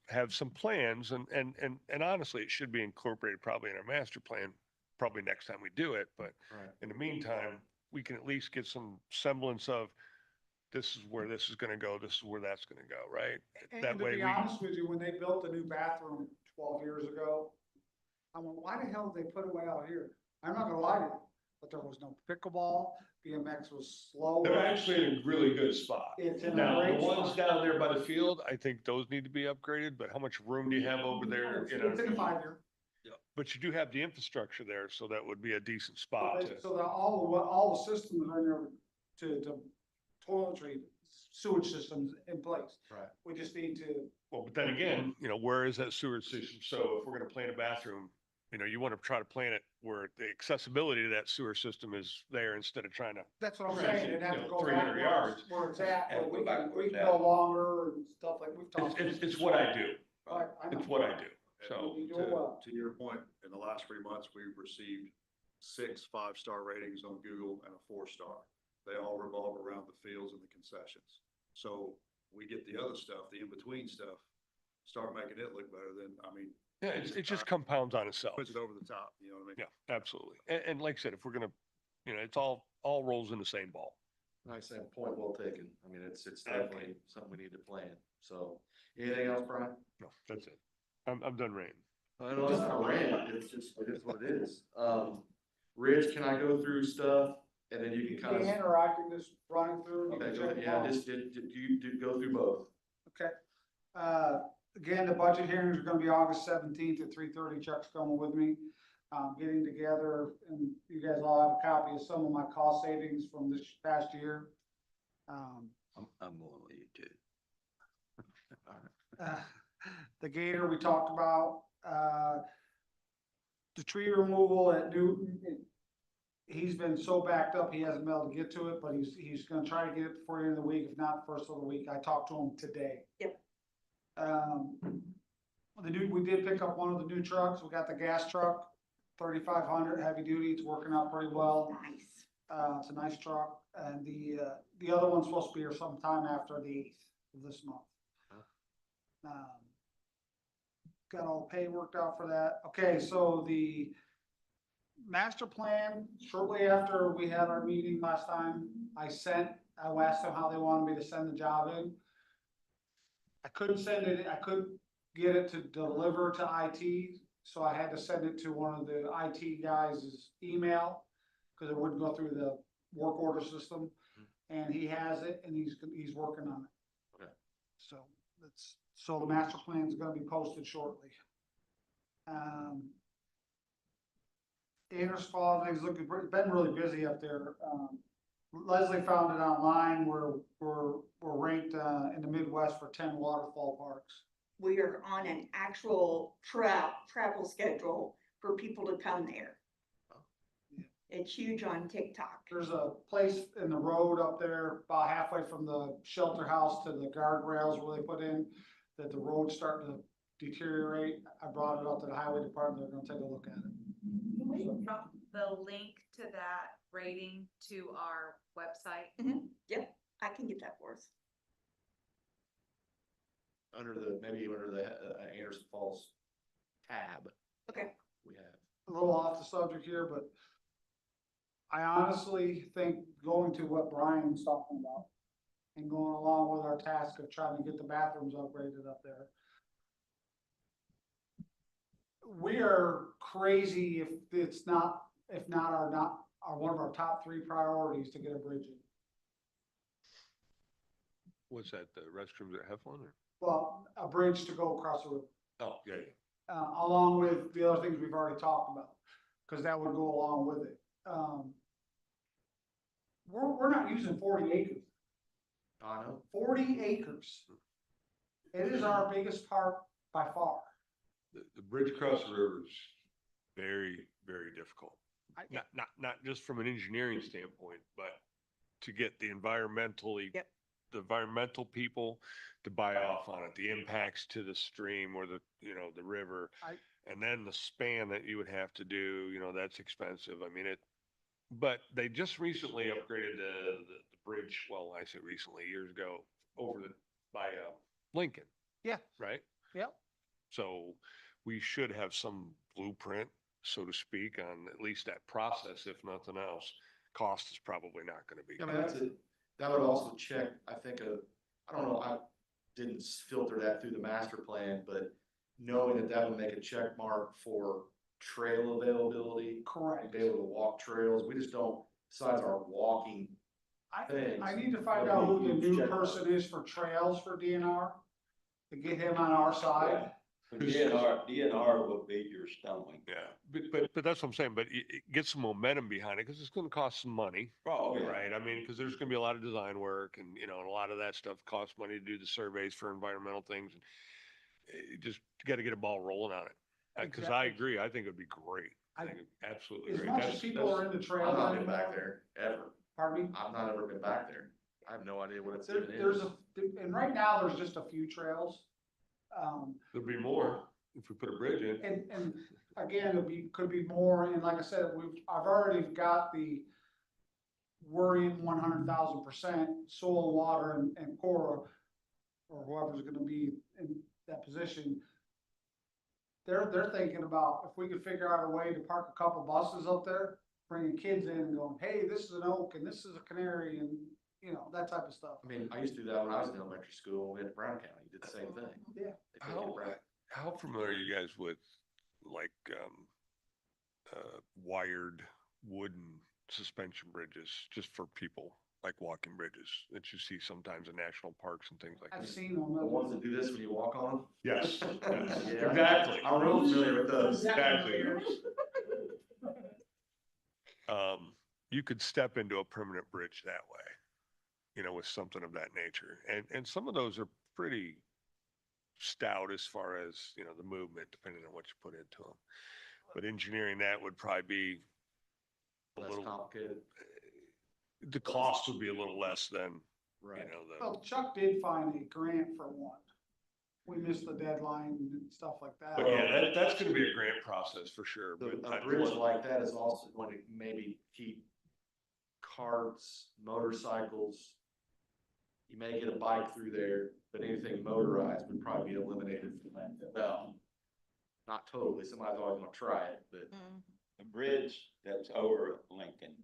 plans and honestly, it should be incorporated probably in our master plan, probably next time we do it, but Right. in the meantime, we can at least get some semblance of this is where this is gonna go, this is where that's gonna go, right? That And to way be we, honest with you, when they built the new bathroom 12 years ago, I went, why the hell did they put it way out here? I'm not gonna lie to you, but there was no pickleball, BMX was slow. they're actually in a really good spot. It's in a Now, the great ones spot. down there by the field, I think those need to be upgraded, but how much room do you have over there? It's You know, it's in a 5-year. but you do have the infrastructure there, so that would be a decent spot to. So that all the systems are in there to toiletry, sewage systems in place. Right. We just need to, Well, but then again, you know, where is that sewer system? So if we're gonna plan a bathroom, you know, you wanna try to plan it where the accessibility to that sewer system is there instead of trying to. that's what I'm Right, saying, it'd have you to know, go 300 back yards. where it's at, And but we go back can, where we it's can at. go longer and stuff like we've talked. It's what I do. Right, I know. It's what I do. So, You do it well. To your point, in the last 3 months, we've received 6 5-star ratings on Google and a 4-star. They all revolve around the fields and the concessions. So we get the other stuff, the in-between stuff, start making it look better, then, I mean, yeah, it just compounds on itself. puts it over the top, you know what I mean? Yeah, absolutely. And like I said, if we're gonna, you know, it's all rolls in the same ball. Nice, and point well taken. I mean, it's definitely something we need to plan. So, anything else, Brian? No, that's it. I'm done ranting. I know it's not random, it's just, it is what it is. Rich, can I go through stuff and then you can kind of, Dan, or I can just run through. okay, go ahead, yeah, just, you go through both. Okay. Again, the budget hearings are gonna be August 17th at 3:30. Chuck's coming with me. Getting together, and you guys all have a copy of some of my cost savings from this past year. I'm going with you too. The gator we talked about, the tree removal at Newton. He's been so backed up, he hasn't been able to get to it, but he's gonna try to get it before the end of the week, if not first of the week. I talked to him today. Yep. We did pick up one of the new trucks. We got the gas truck, 3,500 heavy duty. It's working out pretty well. Nice. It's a nice truck, and the other one's supposed to be here sometime after the 8th of this month. Got all the pay worked out for that. Okay, so the master plan, shortly after we had our meeting last time, I asked them how they wanted me to send the job in. I couldn't send it, I couldn't get it to deliver to IT, so I had to send it to one of the IT guys' email, because it wouldn't go through the work order system, and he has it, and he's working on it. Okay. So the master plan is gonna be posted shortly. Anderson Falls, things looking, been really busy up there. Leslie found it online, we're ranked, in the Midwest for 10 waterfall parks. We are on an actual travel schedule for people to come there. It's huge on TikTok. There's a place in the road up there, about halfway from the shelter house to the guardrails where they put in, that the road's starting to deteriorate. I brought it up to the highway department, they're gonna take a look at it. Can we drop the link to that rating to our website? Yep, I can get that for us. Maybe under the Anderson Falls tab Okay. we have. A little off the subject here, but I honestly think going to what Brian's talking about and going along with our task of trying to get the bathrooms upgraded up there. We are crazy if not one of our top 3 priorities to get a bridge in. What's that, the restrooms at Heflin or? Well, a bridge to go across the river. Oh, yeah. Along with the other things we've already talked about, because that would go along with it. We're not using 40 acres. I know. 40 acres. It is our biggest park by far. The bridge across the river is very, very difficult. not just from an engineering standpoint, but to get the environmentally, Yep. the environmental people to buy off on it, the impacts to the stream or the, the river. And then the span that you would have to do, that's expensive. I mean, but they just recently upgraded the bridge. Well, I say recently, years ago, by Lincoln. Yeah. Right? Yep. So we should have some blueprint, so to speak, on at least that process, if nothing else. Cost is probably not gonna be. I mean, that would also check, I think, I don't know, I didn't filter that through the master plan, but knowing that would make a check mark for trail availability, Correct. be able to walk trails. We just don't, besides our walking things. I need to find out who the new person is for trails for DNR, to get him on our side. DNR will be your stumbling. Yeah, but that's what I'm saying, but get some momentum behind it, because it's gonna cost some money. Oh, yeah. Right, I mean, because there's gonna be a lot of design work and, and a lot of that stuff costs money to do the surveys for environmental things. You just gotta get a ball rolling on it. Because I Exactly. agree, I think it'd be great. I think it'd be absolutely As great. much as people are in the trails I've not been anymore. back there, ever. Pardon me? I've not ever been back there. I have no idea what it's There, even there's is. and right now, there's just a few trails. There'll be more if we put a bridge in. And again, could be more, and like I said, I've already got the worrying 100,000% soil, water and Cora, or whoever's gonna be in that position. They're thinking about if we could figure out a way to park a couple buses up there, bringing kids in and going, hey, this is an oak and this is a canary and, that type of stuff. I mean, I used to do that when I was in elementary school in Brown County. You did the same thing. Yeah. They put it in Brown. How familiar are you guys with like wired wooden suspension bridges, just for people, like walking bridges that you see sometimes in national parks and things like I've that? seen them. The ones that do this when you walk on them? Yes, yes, Yeah. exactly. I'm real familiar with those. Exactly. You could step into a permanent bridge that way, with something of that nature. And some of those are pretty stout as far as, the movement, depending on what you put into them. But engineering that would probably be a Less little, complicated. the cost would be a little less than, Right. Well, Chuck did find a grant for one. We missed the deadline and stuff like that. but yeah, that's gonna be a grant process for sure. But A bridge like that is also going to maybe keep carts, motorcycles. You may get a bike through there, but anything motorized would probably be eliminated from that. Well, not totally. Somebody's always gonna try it, but The bridge that's over Lincoln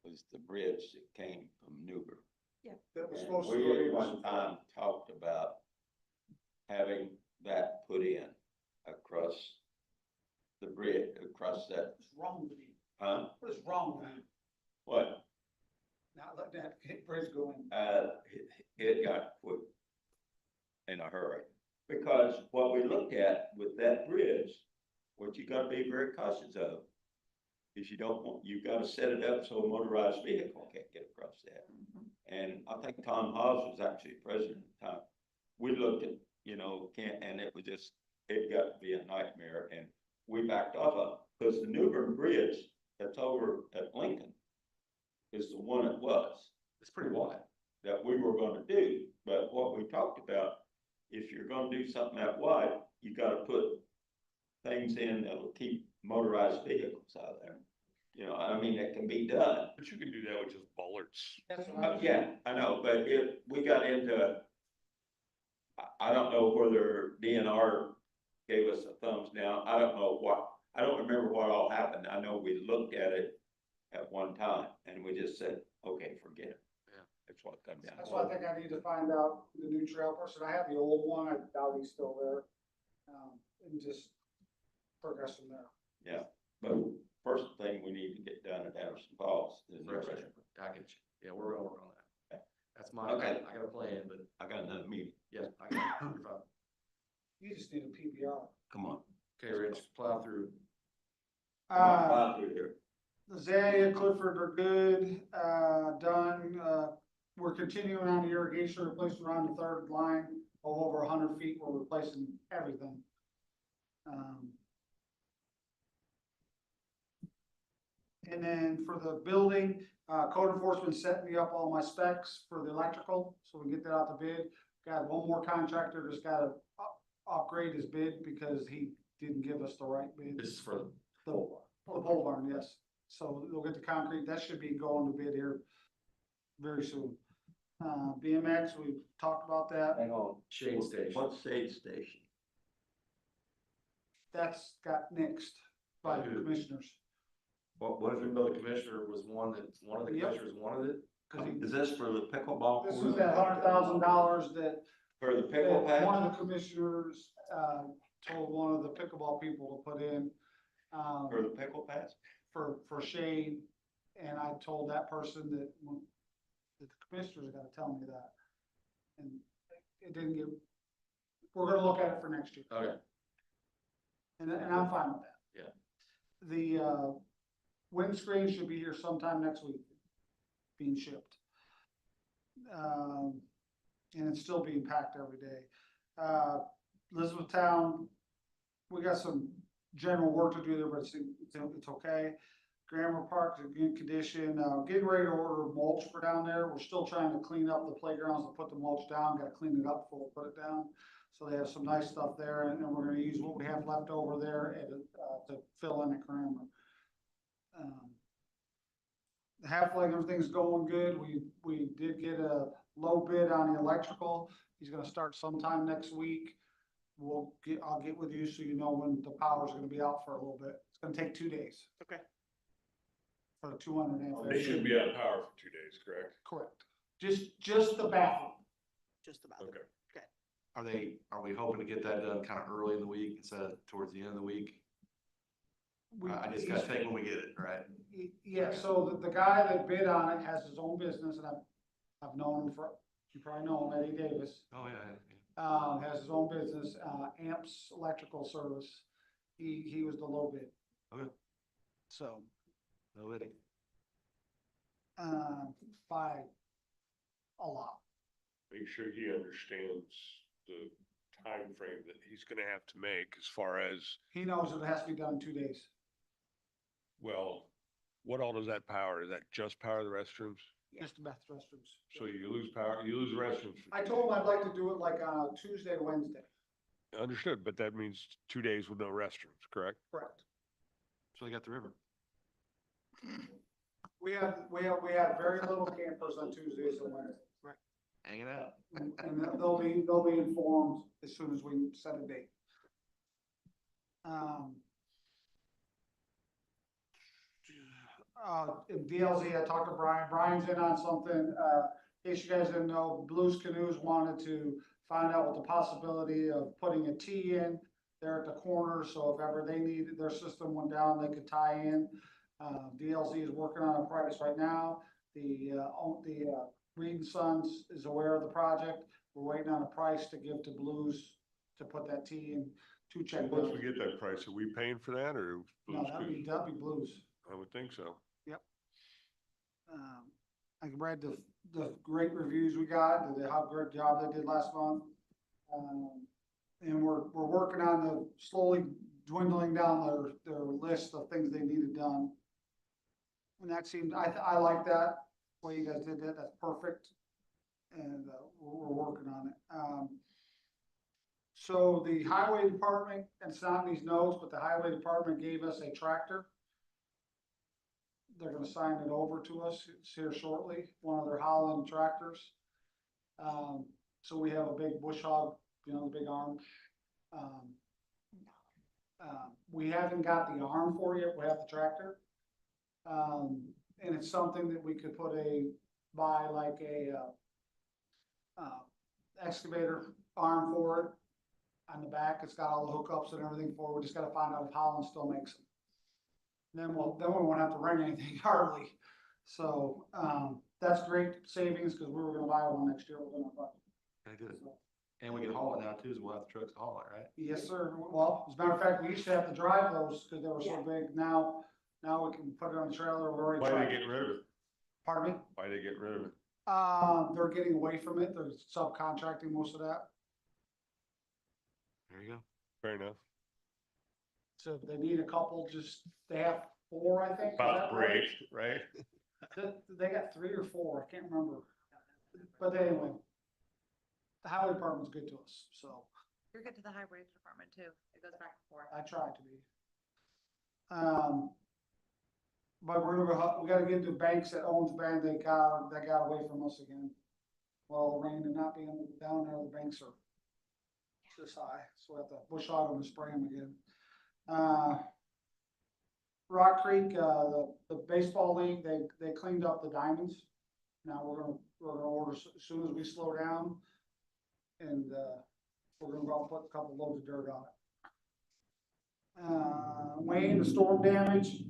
was the bridge that came from Newburgh. That was And supposed to we be. at one time talked about having that put in across the bridge, across that, What's wrong with you? huh? What is wrong with you? What? Not letting that bridge go in. It got put in a hurry. Because what we looked at with that bridge, what you gotta be very cautious of is you gotta set it up so a motorized vehicle can't get across that. And I think Tom Hawes was actually president at the time. We looked at, and it got to be a nightmare, and we backed off of it. Because the Newburgh Bridge that's over at Lincoln is the one it was. it's pretty wide. That we were gonna do, but what we talked about, if you're gonna do something that wide, you gotta put things in that'll keep motorized vehicles out of there. I mean, it can be done. But you can do that with just bollards. That's what I was. Yeah, I know, but we got into, I don't know whether DNR gave us a thumbs down, I don't remember what all happened, I know we looked at it at one time, and we just said, okay, forget it. Yeah. That's what it come down. That's why I think I need to find out the new trail person. I have the old one. I doubt he's still there. And just progress from there. Yeah, but first thing we need to get done at Anderson Falls is the Fresh. pressure. I get you. Yeah, we're gonna work on that. That's my, Okay. I got a plan, but I got another meeting, yeah, I got it. You're fine. You just need a PBR. come on. Okay, Rich, plow through. Come on, plow through here. Azalea, Clifford are good, done. We're continuing on the irrigation replacement around the third line of over 100 feet. We're replacing everything. And then for the building, code enforcement set me up all my specs for the electrical, so we can get that out to bid. Got one more contractor, just gotta upgrade his bid because he didn't give us the right bid. This is for The pole barn, yes. So they'll get the concrete, that should be going to bid here very soon. BMX, we've talked about that. Hang on. shade station. What's shade station? That's got nixed by the Who? commissioners. What I is didn't know the commissioner was one of the Yep. commissioners wanted it. Cause Is this for the pickleball? this court? was that $100,000 that For the that pickle one patch? of the commissioners, told one of the pickleball people to put in, For the pickle patch? for shade. And I told that person that the commissioners gotta tell me that. And it didn't get, we're gonna look at it for next year. Okay. And I'm fine with that. Yeah. The, windscreen should be here sometime next week, being shipped. And it's still being packed every day. Elizabethtown, we got some general work to do there, but it's okay. Grammar Park's in good condition, getting ready to order mulch for down there. We're still trying to clean up the playgrounds and put the mulch down, gotta clean it up before we put it down. So they have some nice stuff there, and we're gonna use what we have left over there to fill in at Grammar. The half-leg, everything's going good. We did get a low bid on the electrical. He's gonna start sometime next week. I'll get with you so you know when the power's gonna be out for a little bit. It's gonna take 2 days. Okay. For the 200 amp. They should be out of power for 2 days, correct? Correct. Just the bathroom. Just about. Okay. Are we hoping to get that done kind of early in the week instead of towards the end of the week? I just gotta take when we get it, right? Yeah, so the guy that bid on it has his own business, and I've known him you probably know him, Eddie Davis. Oh, yeah. Has his own business, Amps Electrical Service. He was the low bid. Okay. So, No way. by a lot. Make sure he understands the time frame that he's gonna have to make as far as, He knows it has to be done in 2 days. well, what all does that power? Is that just power the restrooms? Just the bath restrooms. So you lose power, you lose restrooms. for I 2 told him days. I'd like to do it like on a Tuesday, Wednesday. Understood, but that means 2 days with no restrooms, correct? Correct. So they got the river. We have very little campers on Tuesdays and Wednesdays. Hanging out. And they'll be informed as soon as we set a date. In DLZ, I talked to Brian. Brian's in on something. In case you guys didn't know, Blues Canoes wanted to find out what the possibility of putting a T in there at the corner, so if ever they needed, their system went down, they could tie in. DLZ is working on a price right now. The Reed and Sons is aware of the project. We're waiting on a price to give to Blues to put that T in to check. Once we get that price, are we paying for that or? No, Blues that'd Clues? be Blues. I would think so. I read the great reviews we got, how great job they did last month. And we're working on the slowly dwindling down their list of things they needed done. And that seemed, I like that, the way you guys did that, that's perfect. And, we're working on it. So the highway department, and it's not in these notes, but the highway department gave us a tractor. They're gonna sign it over to us, it's here shortly, one of their Holland tractors. So we have a big bush hog, the big arm. We haven't got the arm for it yet, we have the tractor. And it's something that we could buy like a excavator arm for it. On the back, it's got all the hookups and everything for it, we just gotta find out if Holland still makes them. Then we won't have to rent anything hardly. So, that's great savings, cause we were gonna buy one next year, we're gonna buy. Okay, good. And we can haul it now too, so we'll have the trucks to haul it, right? Yes, sir. Well, as a matter of fact, we used to have to drive those because they were so big. Now we can put it on a trailer. We're already. Why are they tried. getting rid of it? Pardon me? Why are they getting rid of it? They're getting away from it. They're subcontracting most of that. There you go. Fair enough. So if they need a couple, they have 4, I think. About to break, right? They got 3 or 4, I can't remember. But anyway, the highway department's good to us, so You're good to the highway department too. It goes back and forth. I try to be. But we gotta get the banks that owns Band, they got away from us again. Well, the rain and not being down there, the banks are this high, so we have to push out them and spray them again. Rock Creek, the baseball league, they cleaned up the diamonds. Now we're gonna order as soon as we slow down. And, we're gonna go put a couple loads of dirt on it. Wayne, the storm damage,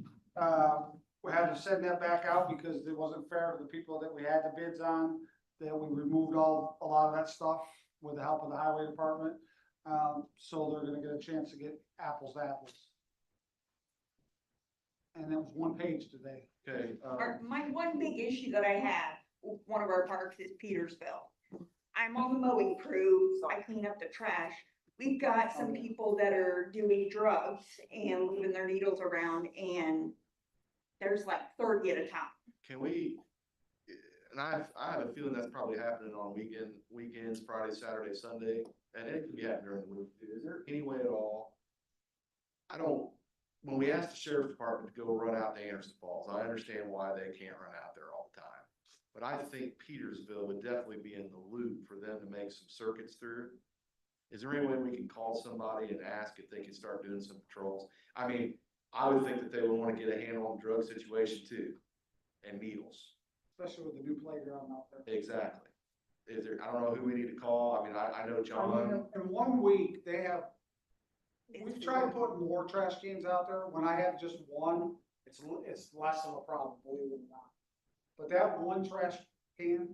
we had to send that back out because it wasn't fair to the people that we had the bids on. That we removed a lot of that stuff with the help of the highway department. So they're gonna get a chance to get apples to apples. And that was 1 page today. Okay, My one big issue that I have, with one of our parks is Petersville. I'm on the mowing crew, I clean up the trash. We've got some people that are doing drugs and leaving their needles around, and there's like 30 at a time. can we, and I have a feeling that's probably happening on weekends, Friday, Saturday, Sunday, and it can be happening during the week too. Is there any way at all? When we asked the sheriff's department to go run out to Anderson Falls, I understand why they can't run out there all the time. But I think Petersville would definitely be in the loop for them to make some circuits through. Is there any way we can call somebody and ask if they can start doing some patrols? I mean, I would think that they would want to get a handle on the drug situation too, and needles. Especially with the new playground out there. Exactly. Is there, I don't know who we need to call. I mean, I know I mean, John. in 1 week, they have, we've tried putting more trash cans out there. When I have just one, it's less of a problem, believe it or not. But that one trash can,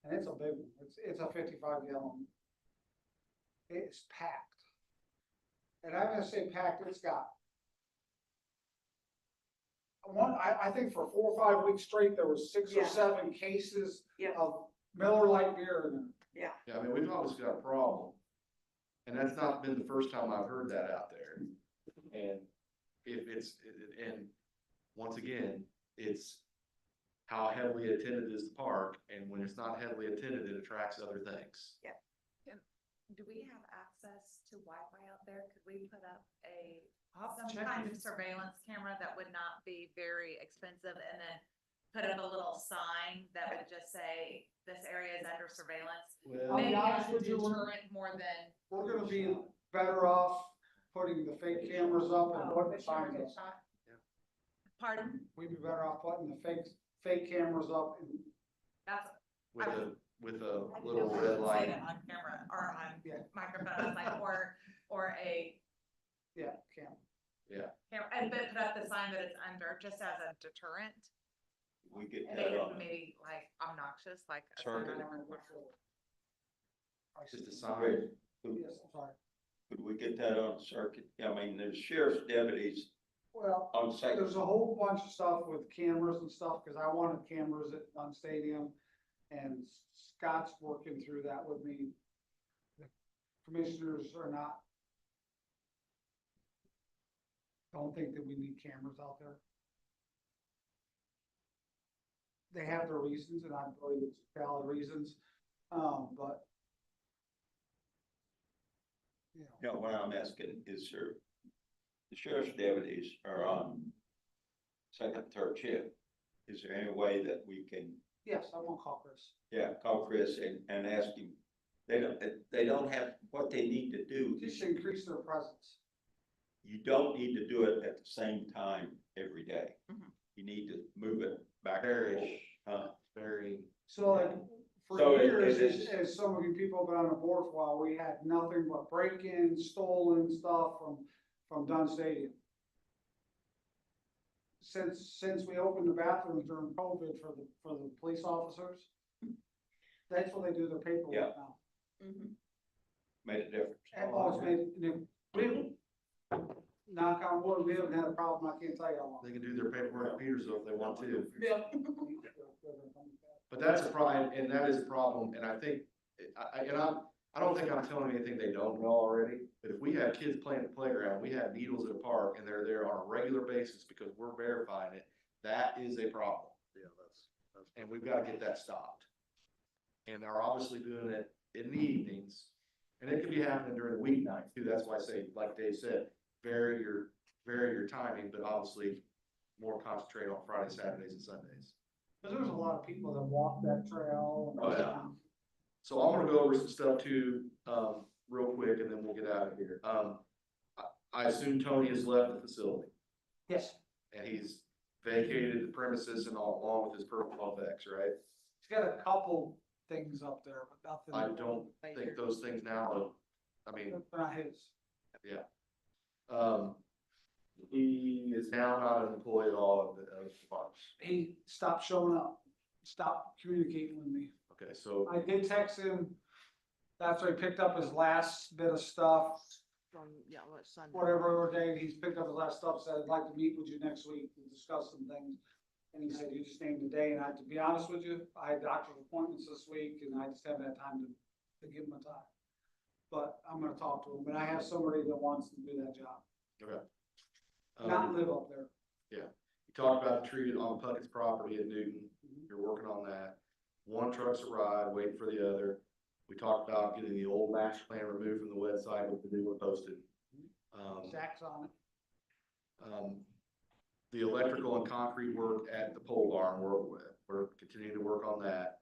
and it's a big one, it's a 55 gallon. It's packed. And I'm gonna say packed, it's got I think for 4 or 5 weeks straight, there was 6 or Yeah. 7 cases Yeah. of Miller Lite beer in them. Yeah, I mean, we've obviously got a problem. And that's not been the first time I've heard that out there. And if and once again, it's how heavily attended is the park, and when it's not heavily attended, it attracts other things. Do we have access to Wi-Fi out there? Could we put up I'll have to some check kind it. of surveillance camera that would not be very expensive, and then put up a little sign that would just say, this area is under surveillance? I'll Maybe be honest a with you, deterrent more than. we're gonna be better off putting the fake cameras up and putting the signs up. Pardon? We'd be better off putting the fake cameras up and, That's. With a I didn't little know if I red should say light. that on camera or on Yeah. microphone, I was like, or a yeah, camera. camera, and but put up the sign that it's under, just as a deterrent. We get And that make it on. maybe like obnoxious, like. a Sorry. sign on every corner. Just a sign. Great. Could Yes, I'm sorry. could we get that on circuit? I mean, there's sheriff's deputies Well, on second. there's a whole bunch of stuff with cameras and stuff, cause I wanted cameras on stadium. And Scott's working through that with me. The commissioners are not. Don't think that we need cameras out there. They have their reasons, and I believe it's valid reasons, but. You know, No, what I'm asking is there, the sheriff's deputies are on second, third shift. Is there any way that we can, yes, I won't call Chris. yeah, call Chris and ask him? They don't have, what they need to do is, Just increase their presence. you don't need to do it at the same time every day. Mhm. You need to move it back. Very. Huh? Very, So like, for So it years, is- as some of you people have been on the board for a while, we had nothing but break-ins, stolen stuff from Dunn Stadium. Since we opened the bathrooms during COVID for the police officers, that's where they do their Yeah. paperwork now. Made a difference. And always made, knock on wood, we haven't had a problem, I can't tell you how long. they can do their paperwork at Petersville if they want to. Yeah. But that's a problem, and that is a problem, and I think, and I don't think I'm telling them anything they don't know already, but if we have kids playing at the playground, we have needles at a park and they're there on a regular basis because we're verifying it, that is a problem. Yeah, And we've got to get that stopped. And they're obviously doing it in the evenings, and it could be happening during the weeknight too. That's why I say, like Dave said, vary your timing, but obviously more concentrate on Fridays, Saturdays, and Sundays. Cause there's a lot of people that walk that trail. Oh, yeah. So I'm gonna go over some stuff too, real quick, and then we'll get out of here. I assume Tony has left the facility, Yes, and he's vacated the premises and all along with his personal effects, right? he's got a couple things up there, but nothing. I don't think those things now, I mean, They're not his. yeah. He is now not an employee at all of the department. He stopped showing up, stopped communicating with me. Okay, so, I did text him after he picked up his last bit of stuff, From, yeah, what Sunday. whatever day he's picked up his last stuff, said, I'd like to meet with you next week to discuss some things. And he said, you just named the day, and I, to be honest with you, I had doctor's appointments this week, and I just haven't had time to give him a time. But I'm gonna talk to him, but I have somebody that wants to do that job, okay. not live up there. You talked about the tree on Puckett's property at Newton. You're working on that. One truck's a ride, waiting for the other. We talked about getting the old master plan removed from the website with the new one posted. Zach's on it. The electrical and concrete work at the pole barn, we're continuing to work on that.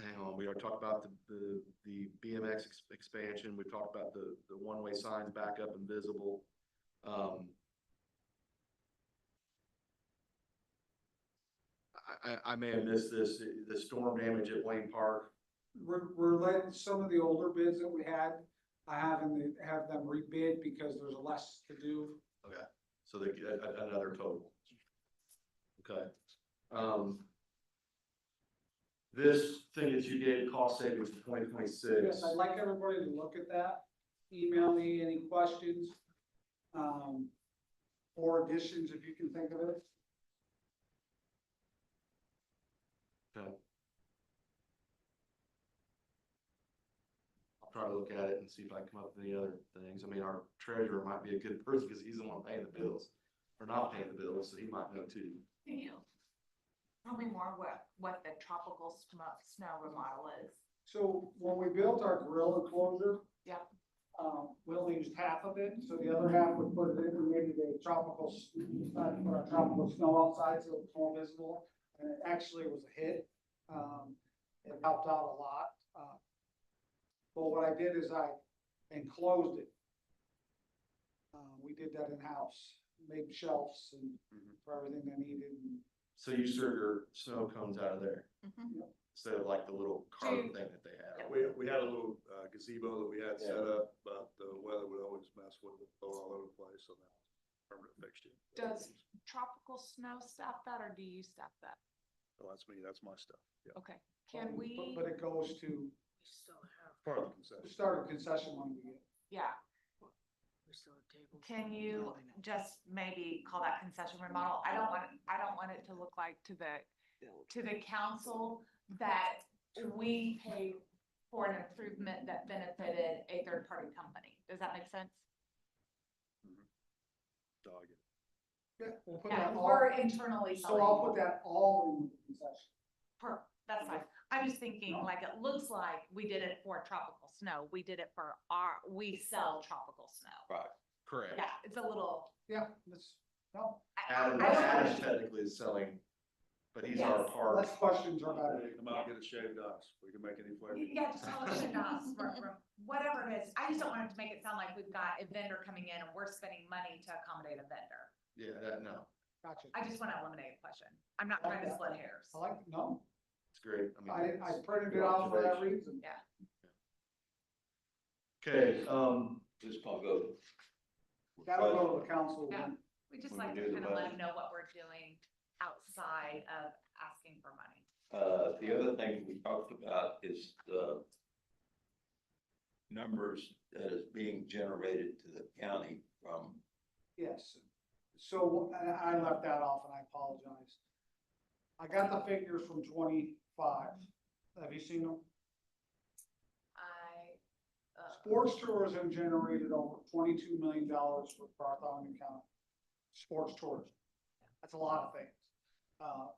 Hang on, we already talked about the BMX expansion. We talked about the one-way signs back up and visible. I may have missed this, the storm damage at Wayne Park. We're letting some of the older bids that we had, I have them rebid because there's less to do. Okay, so they get another total. Okay. This thing that you gave, cost savings for 2026. Yes, I'd like everybody to look at that. Email me any questions. Or additions, if you can think of it. Okay. I'll try to look at it and see if I can come up with any other things. I mean, our treasurer might be a good person because he's the one paying the bills, or not paying the bills, so he might know too. Can you tell me more what the tropical snow remodel is? So when we built our grill enclosure. Yep. We only used half of it, so the other half we put it in, we made it a tropical, put our tropical snow outside so it's more visible. And it actually was a hit. It helped out a lot. But what I did is I enclosed it. We did that in-house, made shelves and for everything they needed. So you serve your snow cones out of there Mhm. instead of like the little carton thing that they have. We had a little gazebo that we had set up, but the weather would always mess with it, throw it all over the place, so now it's permanent fixture. Does tropical snow staff that, or do you staff that? Oh, that's me, that's my stuff, yeah. Okay, can we, But it goes to, Part of the concession. we started concession when we get. yeah, can you just maybe call that concession remodel? I don't want it to look like to the council that we paid for an improvement that benefited a third-party company. Does that make sense? Dog it. Yeah, we'll put Yeah, that all, we're internally so I'll selling. put that all in the concession. That's fine. I'm just thinking, like, it looks like we did it for tropical snow. We did it for we sell tropical snow. Right. Correct. Yeah, it's a little. Yeah, that's, no, Adam, I don't Adam want- technically is selling, but he's our Yes. part. less questions are better. Come out and get a shaved ice, we can make any flavor. Yeah, just tell us from whatever it is. I just don't want it to make it sound like we've got a vendor coming in and we're spending money to accommodate a vendor. Yeah, no, Gotcha. I just want to eliminate a question. I'm not trying to split hairs. I like, no, it's great. I mean, I printed it out for that reason. Yeah. okay, Just gonna go. Gotta go to the council. Yeah. then. We just When we like do to the kind of let budget. them know what we're doing outside of asking for money. The other thing we talked about is the numbers that is being generated to the county from, Yes. So I left that off and I apologize. I got the figures from 25. Have you seen them? I. Sports tourism generated over $22 million with Bartholomew County. Sports tourism. That's a lot of things.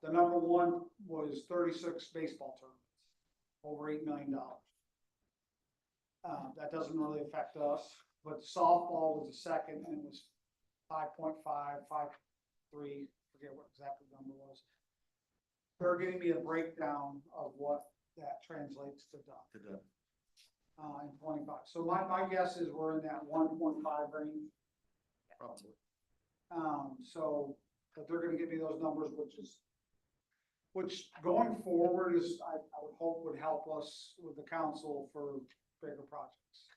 The number one was 36 baseball tournaments, over $8 million. That doesn't really affect us, but softball was the second and it was 5.5, 5.3, forget what exactly the number was. They're giving me a breakdown of what that translates to done. In 25. So my guess is we're in that 1.5 range. Probably. So, but they're gonna give me those numbers, which going forward is, I would hope would help us with the council for bigger projects.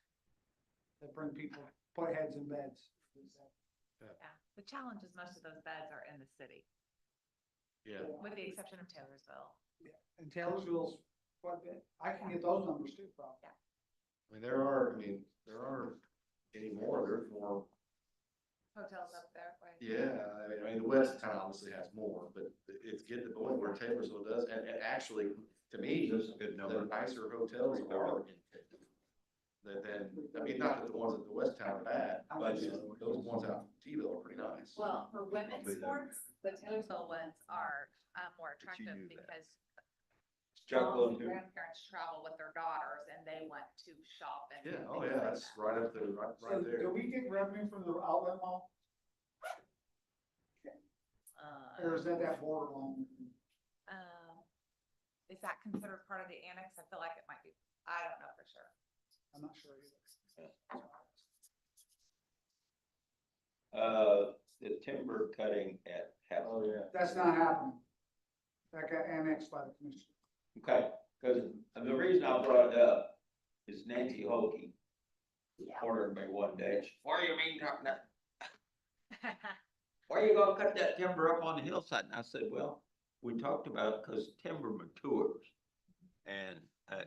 That bring people, put heads in beds. Yeah, the challenge is most of those beds are in the city, Yeah. with the exception of Taylorsville. Yeah, and Taylorsville's quite a bit. I can get those numbers too, probably. I mean, there aren't any more, there's more. Hotels up there, right? Yeah, I mean, the west town obviously has more, but it's getting to the point where Taylorsville does, and actually, to me, That's a good number. the nicer hotels are in then, I mean, not that the ones at the west town are bad, but those ones out in T-ville are pretty nice. Well, for women's sports, the Taylorsville ones are more attractive knew that. because Chocolate moms and too. grandparents travel with their daughters and they want to shop and. Yeah, oh things yeah, like that's that. right up there, right So there. do we get revenue from the outlet mall? Or is that borderline? Is that considered part of the annex? I feel like it might be. I don't know for sure. I'm not sure either. The timber cutting at Hess. Oh, yeah. That's not happening. That got annexed by the commission. Okay, because the reason I brought it up is Nancy Hoagie ordered me one day, she, what do you mean cutting that? Why are you gonna cut that timber up on the hillside? And I said, well, we talked about it because timber matures. And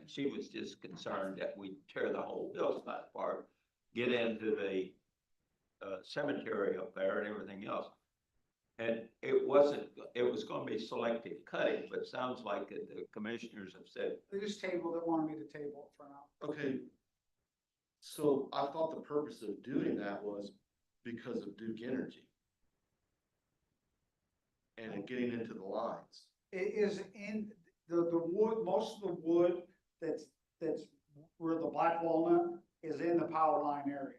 she was just concerned that we tear the whole hillside apart, get into the cemetery up there and everything else. And it was gonna be selective cutting, but it sounds like the commissioners have said, They just tabled it, wanted me to table it for now. Okay. So I thought the purpose of doing that was because of Duke Energy. And it getting into the lines. It is in the wood, most of the wood that's where the black walnut is in the power line area.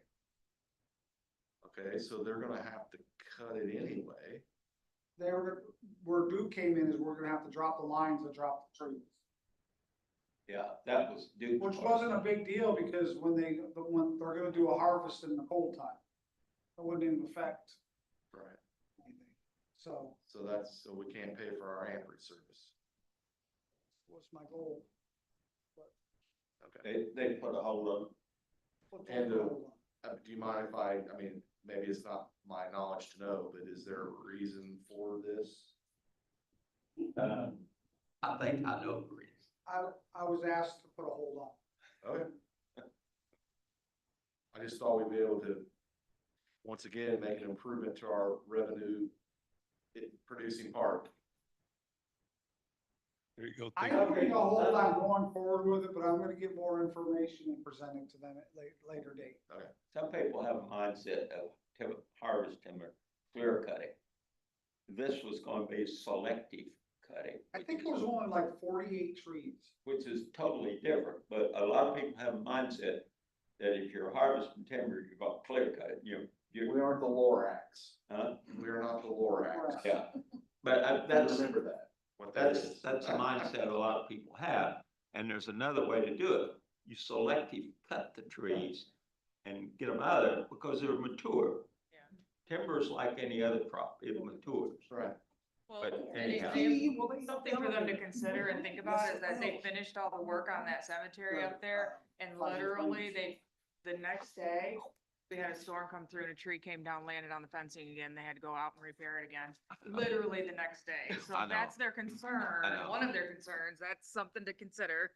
Okay, so they're gonna have to cut it anyway. Where Duke came in is we're gonna have to drop the lines and drop the trees. yeah, that was Duke. Which wasn't a big deal because when they're gonna do a harvest in the cold time, it wouldn't even affect Right. anything. So So we can't pay for our amperage service. what's my goal? Okay. They put a hold on. What's And, my goal? Do you mind if I mean, maybe it's not my knowledge to know, but is there a reason for this? I think I know the reason. I was asked to put a hold on. Okay. I just thought we'd be able to, once again, make an improvement to our revenue producing park. There you go. I Thank don't think I'll hold on going forward with it, but I'm gonna get more information and present it to them at later date. Some people have a mindset of harvest timber, clear cutting. This was gonna be selective cutting. I think it was only like 48 trees. Which is totally different, but a lot of people have a mindset that if you're harvesting timber, you're gonna clear cut it, We aren't the Lorax. huh? We are not the Lorax. Yeah, but that's, Remember that. What that is. that's a mindset a lot of people have, and there's another way to do it. You selective cut the trees and get them out of there because they're mature. Yeah. Timber is like any other crop, it matures. Right. Well, But and anyhow. something for them to consider and think about is that they finished all the work on that cemetery up there, and literally the next day, we had a storm come through and a tree came down, landed on the fencing again, they had to go out and repair it again, literally the next day. So I if know. that's their concern, I know. one of their concerns, that's something to consider.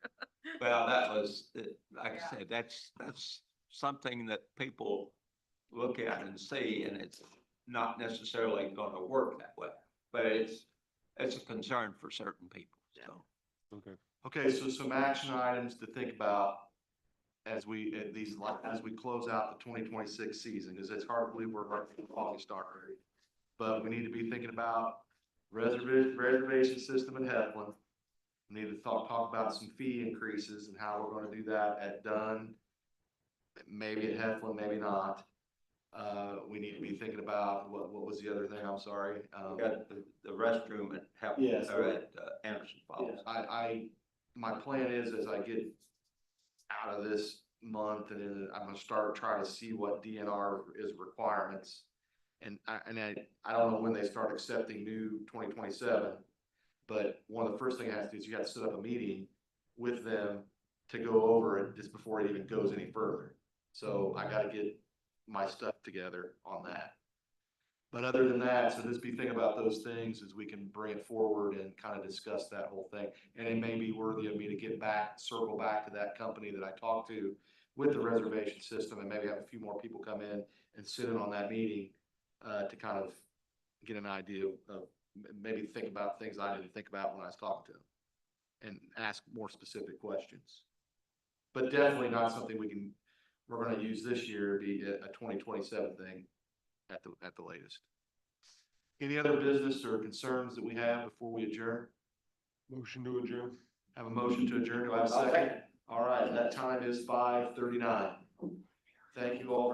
Well, that was, like I said, that's something that people look at and see, and it's not necessarily gonna work that way. But it's a concern for certain people, so. Okay. Okay, so some action items to think about as we, as we close out the 2026 season, because it's hard to believe we're right in August already. But we need to be thinking about reservation system in Heflin. We need to talk about some fee increases and how we're gonna do that at Dunn. Maybe at Heflin, maybe not. We need to be thinking about, what was the other thing? I'm sorry. We got the restroom at Yes. or at Anderson Falls. My plan is as I get out of this month and then I'm gonna start trying to see what DNR is requirements. And I don't know when they start accepting new 2027, but one of the first things I have to do is you have to set up a meeting with them to go over it just before it even goes any further. So I gotta get my stuff together on that. But other than that, so just be thinking about those things as we can bring it forward and kind of discuss that whole thing. And it may be worthy of me to circle back to that company that I talked to with the reservation system and maybe have a few more people come in and sit in on that meeting to kind of get an idea of, maybe think about things I didn't think about when I was talking to them and ask more specific questions. But definitely not something we're gonna use this year, be a 2027 thing at the latest. Any other business or concerns that we have before we adjourn? Motion to adjourn. Have a motion to adjourn. Do I have a second? All right, that time is 5:39. Thank you all very